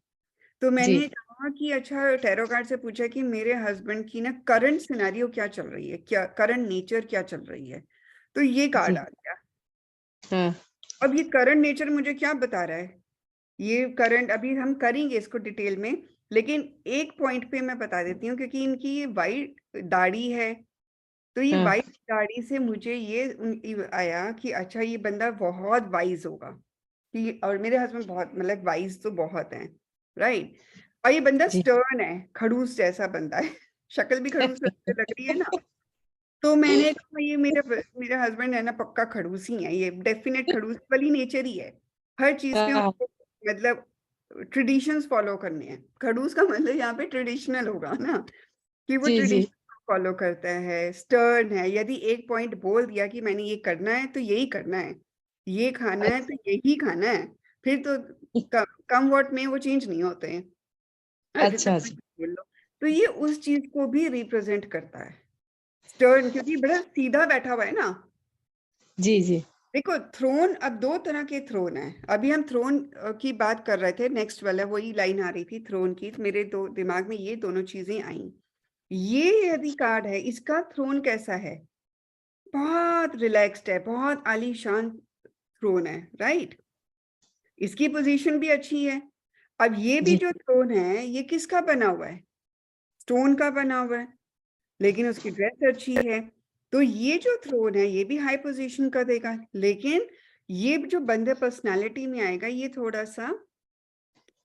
तो मैंने जी कहा कि अच्छा, टैरो कार्ड से पूछा कि मेरे हस्बैंड की ना करंट सिनेरियो क्या चल रही है, क्या करंट नेचर क्या चल रही है। तो ये कार्ड जी आ गया। हाँ अब ये करंट नेचर मुझे क्या बता रहा है, ये करंट अभी हम करेंगे इसको डिटेल में, लेकिन एक पॉइंट पे मैं बता देती हूँ, क्योंकि इनकी ये वाइट दाढ़ी है। तो ये हाँ वाइट दाढ़ी से मुझे ये आया कि अच्छा ये बंदा बहुत वाइज होगा। कि और मेरे हस्बैंड बहुत मतलब वाइज तो बहुत हैं, राइट। और ये बंदा जी स्टर्न है, खड़ूस जैसा बंदा है शक्ल भी खड़ूस लग रही है ना। तो मैंने कहा ये मेरे हस्बैंड है ना, पक्का खड़ूस ही है, ये डेफिनेट खड़ूस वाली नेचर ही है। हर चीज में हाँ उसको मतलब ट्रेडिशंस फॉलो करने हैं। खड़ूस का मतलब यहाँ पे ट्रेडिशनल होगा ना, कि वो जी जी ट्रेडिशन फॉलो करता है, स्टर्न है। यदि एक पॉइंट बोल दिया कि मैंने ये करना है तो यही करना है, ये खाना है तो यही खाना है, फिर तो कम वर्ड में वो चेंज नहीं होते हैं। जितना अच्छा कुछ अच्छा बोल लो। तो ये उस चीज को भी रिप्रेजेंट करता है, स्टर्न, क्योंकि बड़ा सीधा बैठा हुआ है ना। जी जी देखो थ्रोन, अब 2 तरह के थ्रोन है। अभी हम थ्रोन की बात कर रहे थे, नेक्स्ट वाला वही लाइन आ रही थी थ्रोन की, तो मेरे दिमाग में ये दोनों चीजें आई। ये यदि कार्ड है, इसका थ्रोन कैसा है, बहुत रिलैक्स्ड है, बहुत आलीशान थ्रोन है, राइट। इसकी पोजीशन भी अच्छी है। अब ये भी जी जो थ्रोन है ये किसका बना हुआ है, स्टोन का बना हुआ है, लेकिन उसकी ड्रेस अच्छी है। तो ये जो थ्रोन है ये भी हाई पोजीशन का देगा, लेकिन ये जो बंदे पर्सनालिटी में आएगा ये थोड़ा सा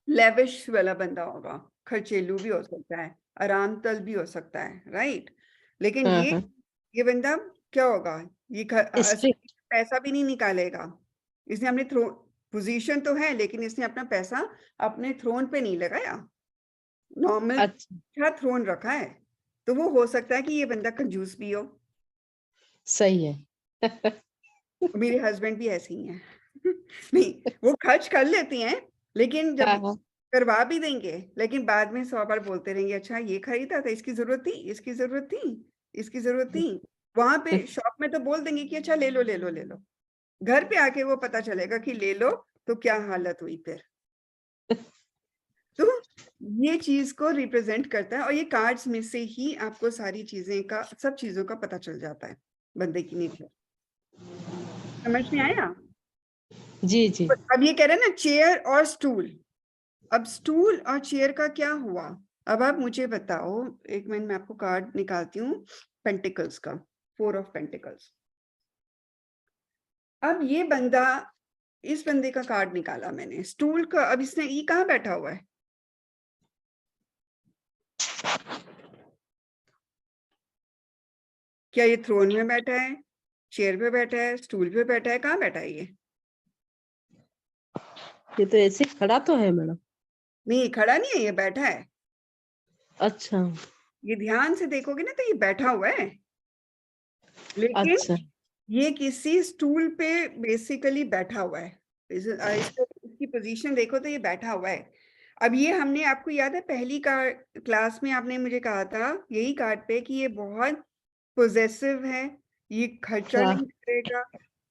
लेविश वाला बंदा होगा, खर्चेलू भी हो सकता है, आराम तल भी हो सकता है, राइट। लेकिन हाँ हाँ ये बंदा क्या होगा, ये स्ट्रिक्ट पैसा भी नहीं निकालेगा। इसने अपने थ्रोन, पोजीशन तो है लेकिन इसने अपना पैसा अपने थ्रोन पे नहीं लगाया, नॉर्मल अच्छा अच्छा थ्रोन रखा है। तो वो हो सकता है कि ये बंदा कंजूस भी हो। सही है मेरे हस्बैंड भी ऐसे ही हैं नहीं, वो खर्च कर लेती हैं, लेकिन जब हाँ हाँ करवा भी देंगे लेकिन बाद में 100 बार बोलते रहेंगे, अच्छा ये खरीदा था, इसकी जरूरत थी, इसकी जरूरत थी, इसकी जरूरत थी। वहां पे शॉप में तो बोल देंगे कि अच्छा ले लो ले लो ले लो, घर पे आके वो पता चलेगा कि ले लो तो क्या हालत हुई फिर। तो ये चीज को रिप्रेजेंट करता है, और ये कार्ड्स में से ही आपको सारी चीजें का, सब चीजों का पता चल जाता है बंदे की नेचर। समझ में आया। जी जी अब ये कह रहे हैं ना चेयर और स्टूल, अब स्टूल और चेयर का क्या हुआ। अब आप मुझे बताओ, एक मिनट मैं आपको कार्ड निकालती हूँ पेंटिकल्स का, 4 ऑफ पेंटिकल्स। अब ये बंदा, इस बंदे का कार्ड निकाला मैंने स्टूल का। अब इसने, ये कहाँ बैठा हुआ है, क्या ये थ्रोन में बैठा है, चेयर पे बैठा है, स्टूल पे बैठा है, कहाँ बैठा है ये तो ऐसे खड़ा तो है मैडम। नहीं खड़ा नहीं है, ये बैठा है। अच्छा ये ध्यान से देखोगे ना तो ये बैठा हुआ है, लेकिन अच्छा ये किसी स्टूल पे बेसिकली बैठा हुआ है। इसकी पोजीशन देखो तो ये बैठा हुआ है। अब ये हमने, आपको याद है पहली क्लास में आपने मुझे कहा था यही कार्ड पे कि ये बहुत पोजेसिव है, ये खर्चा हाँ नहीं करेगा,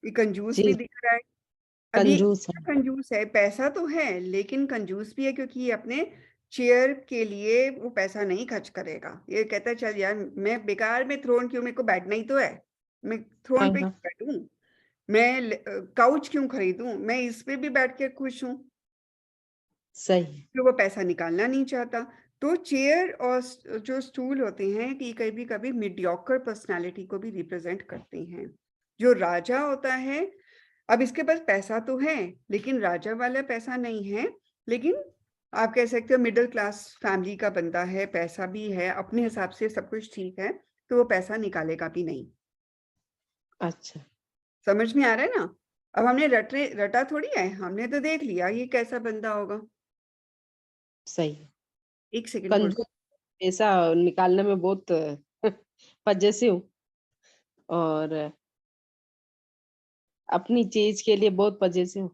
ये कंजूस भी जी दिख रहा है। अब ये कंजूस है कंजूस है, पैसा तो है लेकिन कंजूस भी है, क्योंकि ये अपने चेयर के लिए वो पैसा नहीं खर्च करेगा। ये कहता है चल यार मैं बेकार में थ्रोन क्यों, मेरे को बैठना ही तो है, मैं हाँ थ्रोन पे हाँ क्यों बैठूं, मैं काउच क्यों खरीदूं, मैं इस पे भी बैठ के खुश हूं। सही है तो वो पैसा निकालना नहीं चाहता। तो चेयर और जो स्टूल होते हैं कि कभी कभी मीडियोकर पर्सनालिटी को भी रिप्रेजेंट करते हैं। जो राजा होता है, अब इसके पास पैसा तो है लेकिन राजा वाला पैसा नहीं है, लेकिन आप कह सकते हो मिडिल क्लास फैमिली का बंदा है, पैसा भी है, अपने हिसाब से सब कुछ ठीक है, तो वो पैसा निकालेगा भी नहीं। अच्छा समझ में आ रहा है ना। अब हमने रटा थोड़ी है, हमने तो देख लिया ये कैसा बंदा होगा। सही है। एक सेकंड होल्ड। कंजूस, पैसा निकालने में बहुत पजेसिव और अपनी चीज के लिए बहुत पजेसिव।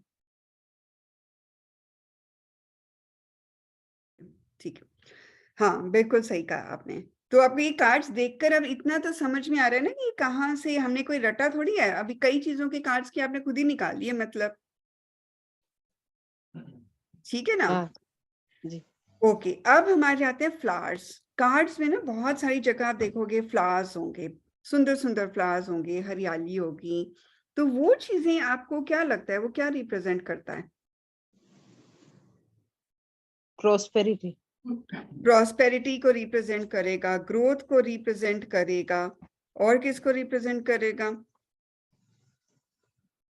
ठीक है, हाँ बिल्कुल सही कहा आपने। तो आपको ये कार्ड्स देखकर अब इतना तो समझ में आ रहा है ना कि कहाँ से, हमने कोई रटा थोड़ी है, अभी कई चीजों के कार्ड्स की आपने खुद ही निकाल लिए मतलब। ठीक है ना? हाँ जी। ओके, अब हमारे आते हैं फ्लावर्स। कार्ड्स में ना बहुत सारी जगह आप देखोगे फ्लावर्स होंगे, सुंदर सुंदर फ्लावर्स होंगे, हरियाली होगी। तो वो चीजें आपको क्या लगता है वो क्या रिप्रेजेंट करता है? प्रॉस्पेरिटी। प्रॉस्पेरिटी को रिप्रेजेंट करेगा, ग्रोथ को रिप्रेजेंट करेगा, और किसको रिप्रेजेंट करेगा?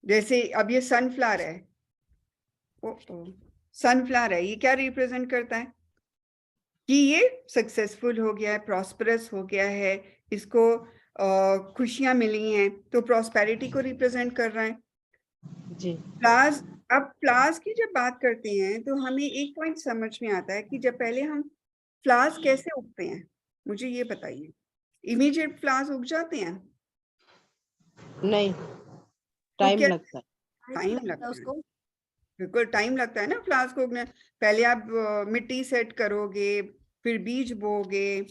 जैसे अब ये सनफ्लावर है, सनफ्लावर है, ये क्या रिप्रेजेंट करता है? कि ये सक्सेसफुल हो गया है, प्रॉस्परस हो गया है, इसको खुशियां मिली हैं, तो प्रॉस्पेरिटी को रिप्रेजेंट कर रहा है। जी। फ्लावर्स, अब फ्लावर्स की जब बात करते हैं तो हमें एक पॉइंट समझ में आता है कि जब पहले हम फ्लावर्स कैसे उगते हैं, मुझे ये बताइए। इमीडिएट फ्लावर्स उग जाते हैं? नहीं, तो टाइम क्या लगता है। टाइम लगता है लगता है? उसको। बिल्कुल टाइम लगता है ना फ्लावर्स को उगने। पहले आप मिट्टी सेट करोगे, फिर बीज बोओगे,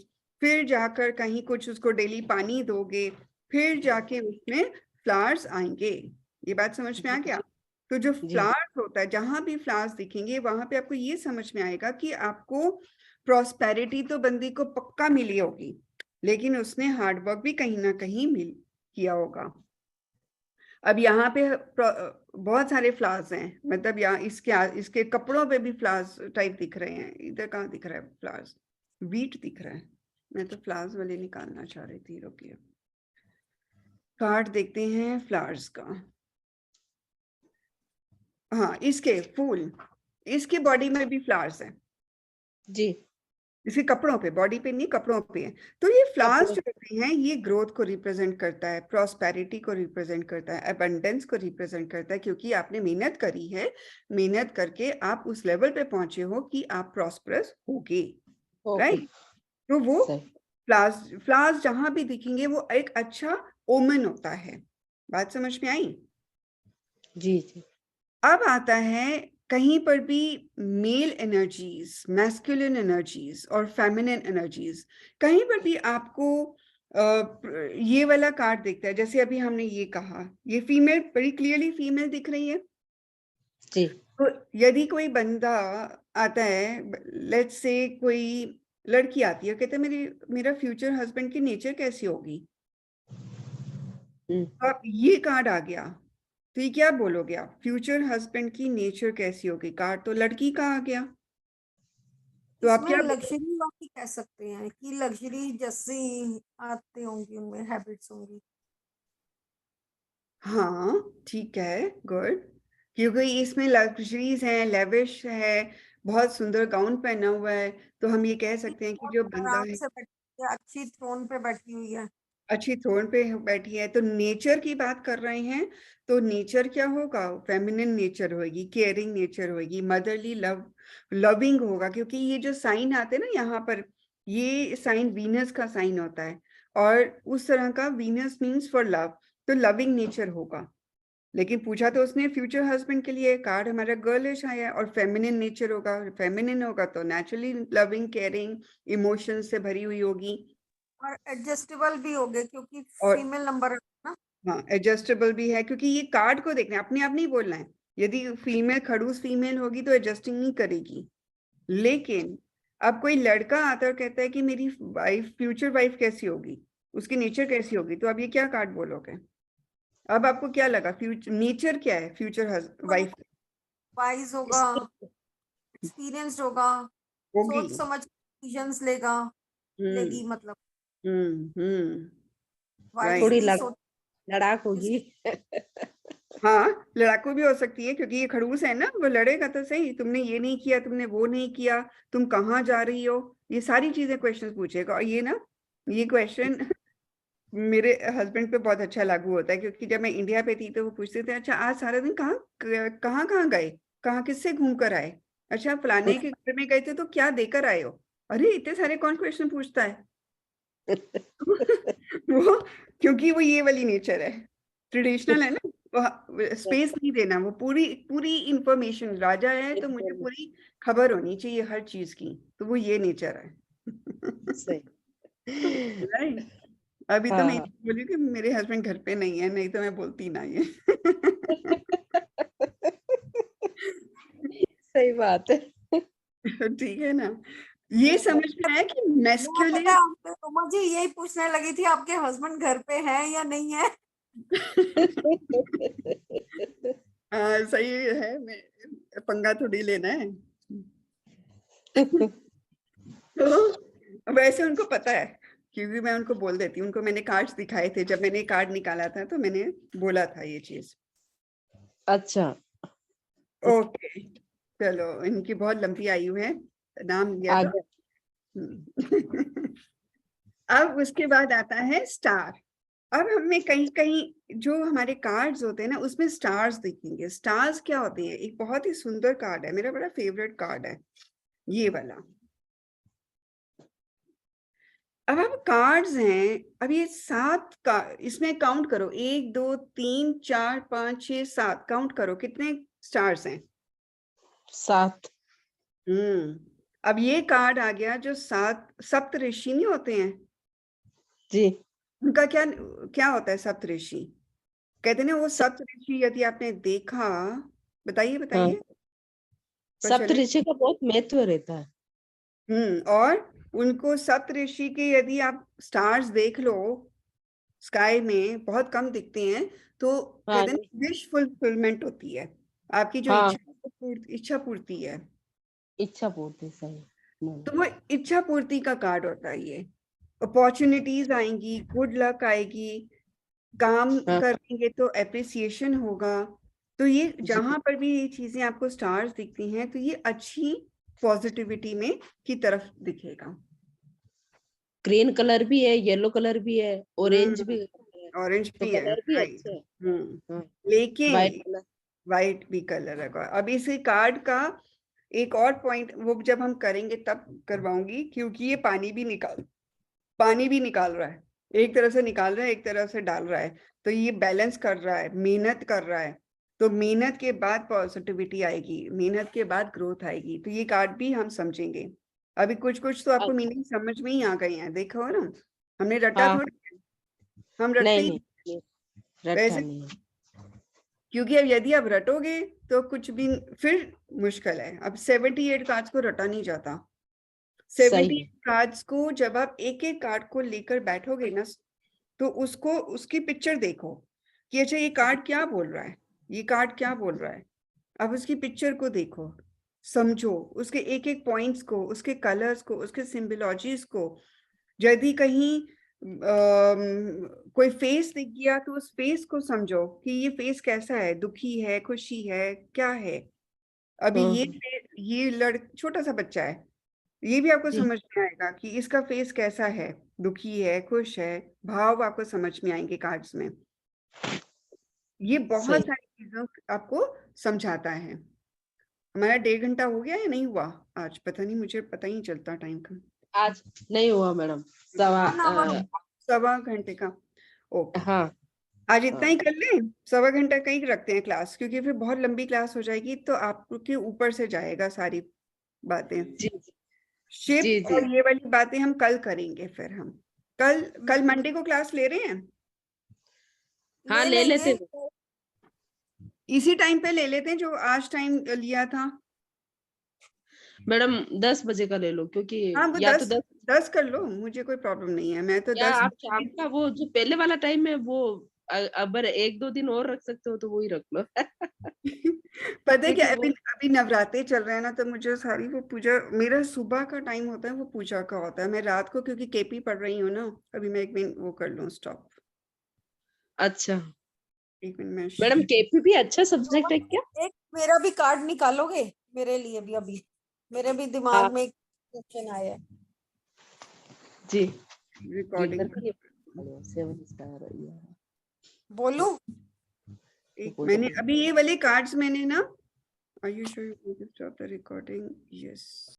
फिर जाकर कहीं कुछ उसको डेली पानी दोगे, फिर जाके उसमें फ्लावर्स आएंगे। ये बात समझ में आ गया? तो जो जी। फ्लावर्स होता है, जहां भी फ्लावर्स दिखेंगे वहां पे आपको ये समझ में आएगा कि आपको प्रॉस्पेरिटी तो बंदी को पक्का मिली होगी, लेकिन उसने हार्डवर्क भी कहीं ना कहीं मिल किया होगा। अब यहाँ पे बहुत सारे फ्लावर्स हैं, मतलब यहाँ इसके कपड़ों पे भी फ्लावर्स टाइप दिख रहे हैं। इधर कहाँ दिख रहा है फ्लावर्स? वीट दिख रहा है। मैं तो फ्लावर्स वाले निकालना चाह रही थी, रुकिए। कार्ड देखते हैं फ्लावर्स का। हाँ, इसके फूल, इसके बॉडी में भी फ्लावर्स हैं, जी। इसके कपड़ों पे, बॉडी पे नहीं कपड़ों पे है। तो ये फ्लावर्स कपड़ों। जो होते हैं ये ग्रोथ को रिप्रेजेंट करता है, प्रॉस्पेरिटी को रिप्रेजेंट करता है, अबंडेंस को रिप्रेजेंट करता है, क्योंकि आपने मेहनत करी है, मेहनत करके आप उस लेवल पे पहुंचे हो कि आप प्रॉस्परस होगे, ओके। राइट? तो वो सही। फ्लावर्स फ्लावर्स जहां भी दिखेंगे वो एक अच्छा ओमन होता है। बात समझ में आई? जी जी। अब आता है कहीं पर भी मेल एनर्जीज, मैस्कुलिन एनर्जीज और फेमिनिन एनर्जीज, कहीं पर भी आपको ये वाला कार्ड दिखता है। जैसे अभी हमने ये कहा, ये फीमेल बड़ी क्लियरली फीमेल दिख रही है। जी। तो यदि कोई बंदा आता है, लेट्स से कोई लड़की आती है, कहते हैं मेरा फ्यूचर हस्बैंड की नेचर कैसी होगी, तो अब ये कार्ड आ गया, तो ये क्या बोलोगे आप? फ्यूचर हस्बैंड की नेचर कैसी होगी? कार्ड तो लड़की का आ गया, तो आप इसमें क्या बोलोगे? लग्जरी वाली कह सकते हैं कि लग्जरी जैसी आते होंगी, उनमें हैबिट्स होंगी। हाँ ठीक है, गुड। क्योंकि इसमें लग्जरीज हैं, लेविश है, बहुत सुंदर गाउन पहना हुआ है, तो हम ये कह सकते हैं कि बहुत जो बंदा आराम है से बैठी है, अच्छी थ्रोन पे बैठी हुई है। अच्छी थ्रोन पे बैठी है, तो नेचर की बात कर रहे हैं। तो नेचर क्या होगा? फेमिनिन नेचर होगी, केयरिंग नेचर होगी, मदरली लव, लविंग होगा। क्योंकि ये जो साइन आते हैं ना यहाँ पर, ये साइन वीनस का साइन होता है, और उस तरह का वीनस मीन्स फॉर लव, तो लविंग नेचर होगा। लेकिन पूछा तो उसने फ्यूचर हस्बैंड के लिए, कार्ड हमारा गर्लिश आया है, और फेमिनिन नेचर होगा, फेमिनिन होगा तो नेचुरली लविंग, केयरिंग, इमोशन से भरी हुई होगी। और एडजस्टेबल भी हो गए क्योंकि और फीमेल नंबर है ना। हाँ, एडजस्टेबल भी है, क्योंकि ये कार्ड को देखना है, अपने आप नहीं बोलना है। यदि फीमेल खड़ूस फीमेल होगी तो एडजस्टिंग नहीं करेगी। लेकिन अब कोई लड़का आता है और कहता है कि मेरी वाइफ, फ्यूचर वाइफ कैसी होगी, उसकी नेचर कैसी होगी, तो अब ये क्या कार्ड बोलोगे? अब आपको क्या लगा, फ्यूचर नेचर क्या है फ्यूचर वाइफ? वाइज होगा, एक्सपीरियंस्ड होगा, होगी। सोच समझ डिसीजंस लेगा, हम्म लेगी मतलब। हम्म। राइट। थोड़ी वाइजली सोच। लड़ाक होगी। हाँ, लड़ाकू भी हो सकती है, क्योंकि ये खड़ूस है ना, वो लड़ेगा तो सही, तुमने ये नहीं किया, तुमने वो नहीं किया, तुम कहाँ जा रही हो, ये सारी चीजें क्वेश्चन पूछेगा। और ये ना, ये क्वेश्चन मेरे हस्बैंड पे बहुत अच्छा लागू होता है, क्योंकि जब मैं इंडिया पे थी तो वो पूछते थे, अच्छा आज सारा दिन कहाँ गए, कहाँ किससे घूम कर आए, अच्छा फलाने के घर में गए थे तो क्या देकर आए हो। अरे इतने सारे कौन क्वेश्चन पूछता है। वो क्योंकि वो ये वाली नेचर है, ट्रेडिशनल है ना, वो स्पेस नहीं देना, वो पूरी पूरी इंफॉर्मेशन, राजा है तो मुझे पूरी खबर होनी चाहिए हर चीज की, तो वो ये नेचर है। सही। Right? अभी तो मैं हाँ, बोली कि मेरे हस्बैंड घर पे नहीं है, नहीं तो मैं बोलती ना ये। सही बात है। ठीक है ना, ये समझ में आया कि मैं मैस्कुलिन। पता है आपसे रोमा जी यही पूछने लगी थी, आपके हस्बैंड घर पे है या नहीं है। सही है, मैं पंगा थोड़ी लेना है। तो वैसे उनको पता है, क्योंकि मैं उनको बोल देती हूँ, उनको मैंने कार्ड्स दिखाए थे, जब मैंने कार्ड निकाला था तो मैंने बोला था ये चीज। अच्छा। ओके, चलो, इनकी बहुत लंबी आयु है, नाम लिया तो। आगे। अब उसके बाद आता है स्टार। अब हमें कहीं कहीं जो हमारे कार्ड्स होते हैं ना, उसमें स्टार्स दिखेंगे। स्टार्स क्या होते हैं, एक बहुत ही सुंदर कार्ड है, मेरा बड़ा फेवरेट कार्ड है ये वाला। अब कार्ड्स हैं, अब ये 7 का, इसमें काउंट करो, 1 2 3 4 5 6 7, काउंट करो कितने स्टार्स हैं। 7। अब ये कार्ड आ गया, जो 7 सप्त ऋषि नहीं होते हैं, जी। उनका क्या क्या होता है सप्त ऋषि। कहते हैं ना वो सप्त ऋषि, यदि आपने देखा, बताइए हाँ, बताइए, पर चले। सप्तऋषि का बहुत महत्व रहता है। और उनको सप्त ऋषि के यदि आप स्टार्स देख लो, स्काई में बहुत कम दिखते हैं, तो हाँ कहते हैं जी। विश फुलफिलमेंट होती है, आपकी जो हाँ, इच्छा पूर्ति है। इच्छा पूर्ति, सही। तो वो इच्छा पूर्ति का कार्ड होता है ये। अपॉर्चुनिटीज आएंगी, गुड लक आएगी, काम हाँ करेंगे तो एप्रिसिएशन होगा। तो ये जी। जहां पर भी ये चीजें आपको स्टार्स दिखती हैं, तो ये अच्छी पॉजिटिविटी में की तरफ दिखेगा। ग्रीन कलर भी है, येलो कलर भी है, ऑरेंज भी है, ऑरेंज तो भी है, कलर भी राइट। अच्छे हैं। हाँ, लेकिन वाइट कलर। वाइट भी कलर है। अब इस कार्ड का एक और पॉइंट, वो जब हम करेंगे तब करवाऊंगी, क्योंकि ये पानी भी निकाल रहा है, एक तरह से निकाल रहा है, एक तरह से डाल रहा है, तो ये बैलेंस कर रहा है, मेहनत कर रहा है। तो मेहनत के बाद पॉजिटिविटी आएगी, मेहनत के बाद ग्रोथ आएगी, तो ये कार्ड भी हम समझेंगे। अभी कुछ कुछ तो आपको अच्छा। मीनिंग समझ में ही आ गए हैं, देखो ना, हमने रटा हाँ, थोड़ी है, हम रटते नहीं ही नहीं, रट्टा वैसे, नहीं है। क्योंकि अब यदि आप रटोगे तो कुछ भी फिर मुश्किल है। अब 78 कार्ड्स को रटा नहीं जाता। सही 78 है। कार्ड्स को जब आप एक एक कार्ड को लेकर बैठोगे ना, तो उसको, उसकी पिक्चर देखो कि अच्छा ये कार्ड क्या बोल रहा है, ये कार्ड क्या बोल रहा है। अब उसकी पिक्चर को देखो, समझो उसके एक एक पॉइंट्स को, उसके कलर्स को, उसके सिंबोलॉजीज को। यदि कहीं कोई फेस दिख गया तो उस फेस को समझो कि ये फेस कैसा है, दुखी है, खुशी है, क्या है। अभी हाँ ये छोटा सा बच्चा है, ये भी आपको जी। समझ में आएगा कि इसका फेस कैसा है, दुखी है, खुश है, भाव आपको समझ में आएंगे कार्ड्स में। ये बहुत सही। सारी चीजों आपको समझाता है। हमारा 1.5 घंटा हो गया या नहीं हुआ आज, पता नहीं, मुझे पता ही नहीं चलता टाइम का। आज नहीं हुआ मैडम। सवा 1 आवर। 1.25 घंटे का। ओके, हाँ आज इतना हाँ। ही कर लें, 1.25 घंटा का ही रखते हैं क्लास, क्योंकि फिर बहुत लंबी क्लास हो जाएगी तो आपके ऊपर से जाएगा सारी बातें। जी जी शिप जी। और ये वाली बातें हम कल करेंगे, फिर हम कल मंडे को क्लास ले रहे हैं, हाँ, ले ले लेते लेंगे। हैं। इसी टाइम पे ले लेते हैं जो आज टाइम लिया था। मैडम 10 बजे का ले लो, क्योंकि हाँ, वो या तो 10 10 10 कर लो, मुझे कोई प्रॉब्लम नहीं है, मैं तो या 10। आप शाम का वो जो पहले वाला टाइम है वो, अगर 1-2 दिन और रख सकते हो तो वही रख लो। पता है क्या, क्योंकि अभी वो अभी नवरात्रे चल रहे हैं ना, तो मुझे सारी वो पूजा, मेरा सुबह का टाइम होता है वो पूजा का होता है, मैं रात को क्योंकि केपी पढ़ रही हूँ ना, अभी मैं 1 मिनट वो कर लूँ स्टॉप, अच्छा। 1 मिनट में मैडम केपी भी अच्छा सब्जेक्ट है क्या? एक मेरा भी कार्ड निकालोगे मेरे लिए भी, अभी मेरे भी हाँ दिमाग में एक क्वेश्चन आया है। जी। रिकॉर्डिंग। इधर भी है। 7 स्टार या बोलूं? एक बोल मैंने सकते अभी ये वाले कार्ड्स मैंने ना, are you sure you stop the recording? Yes.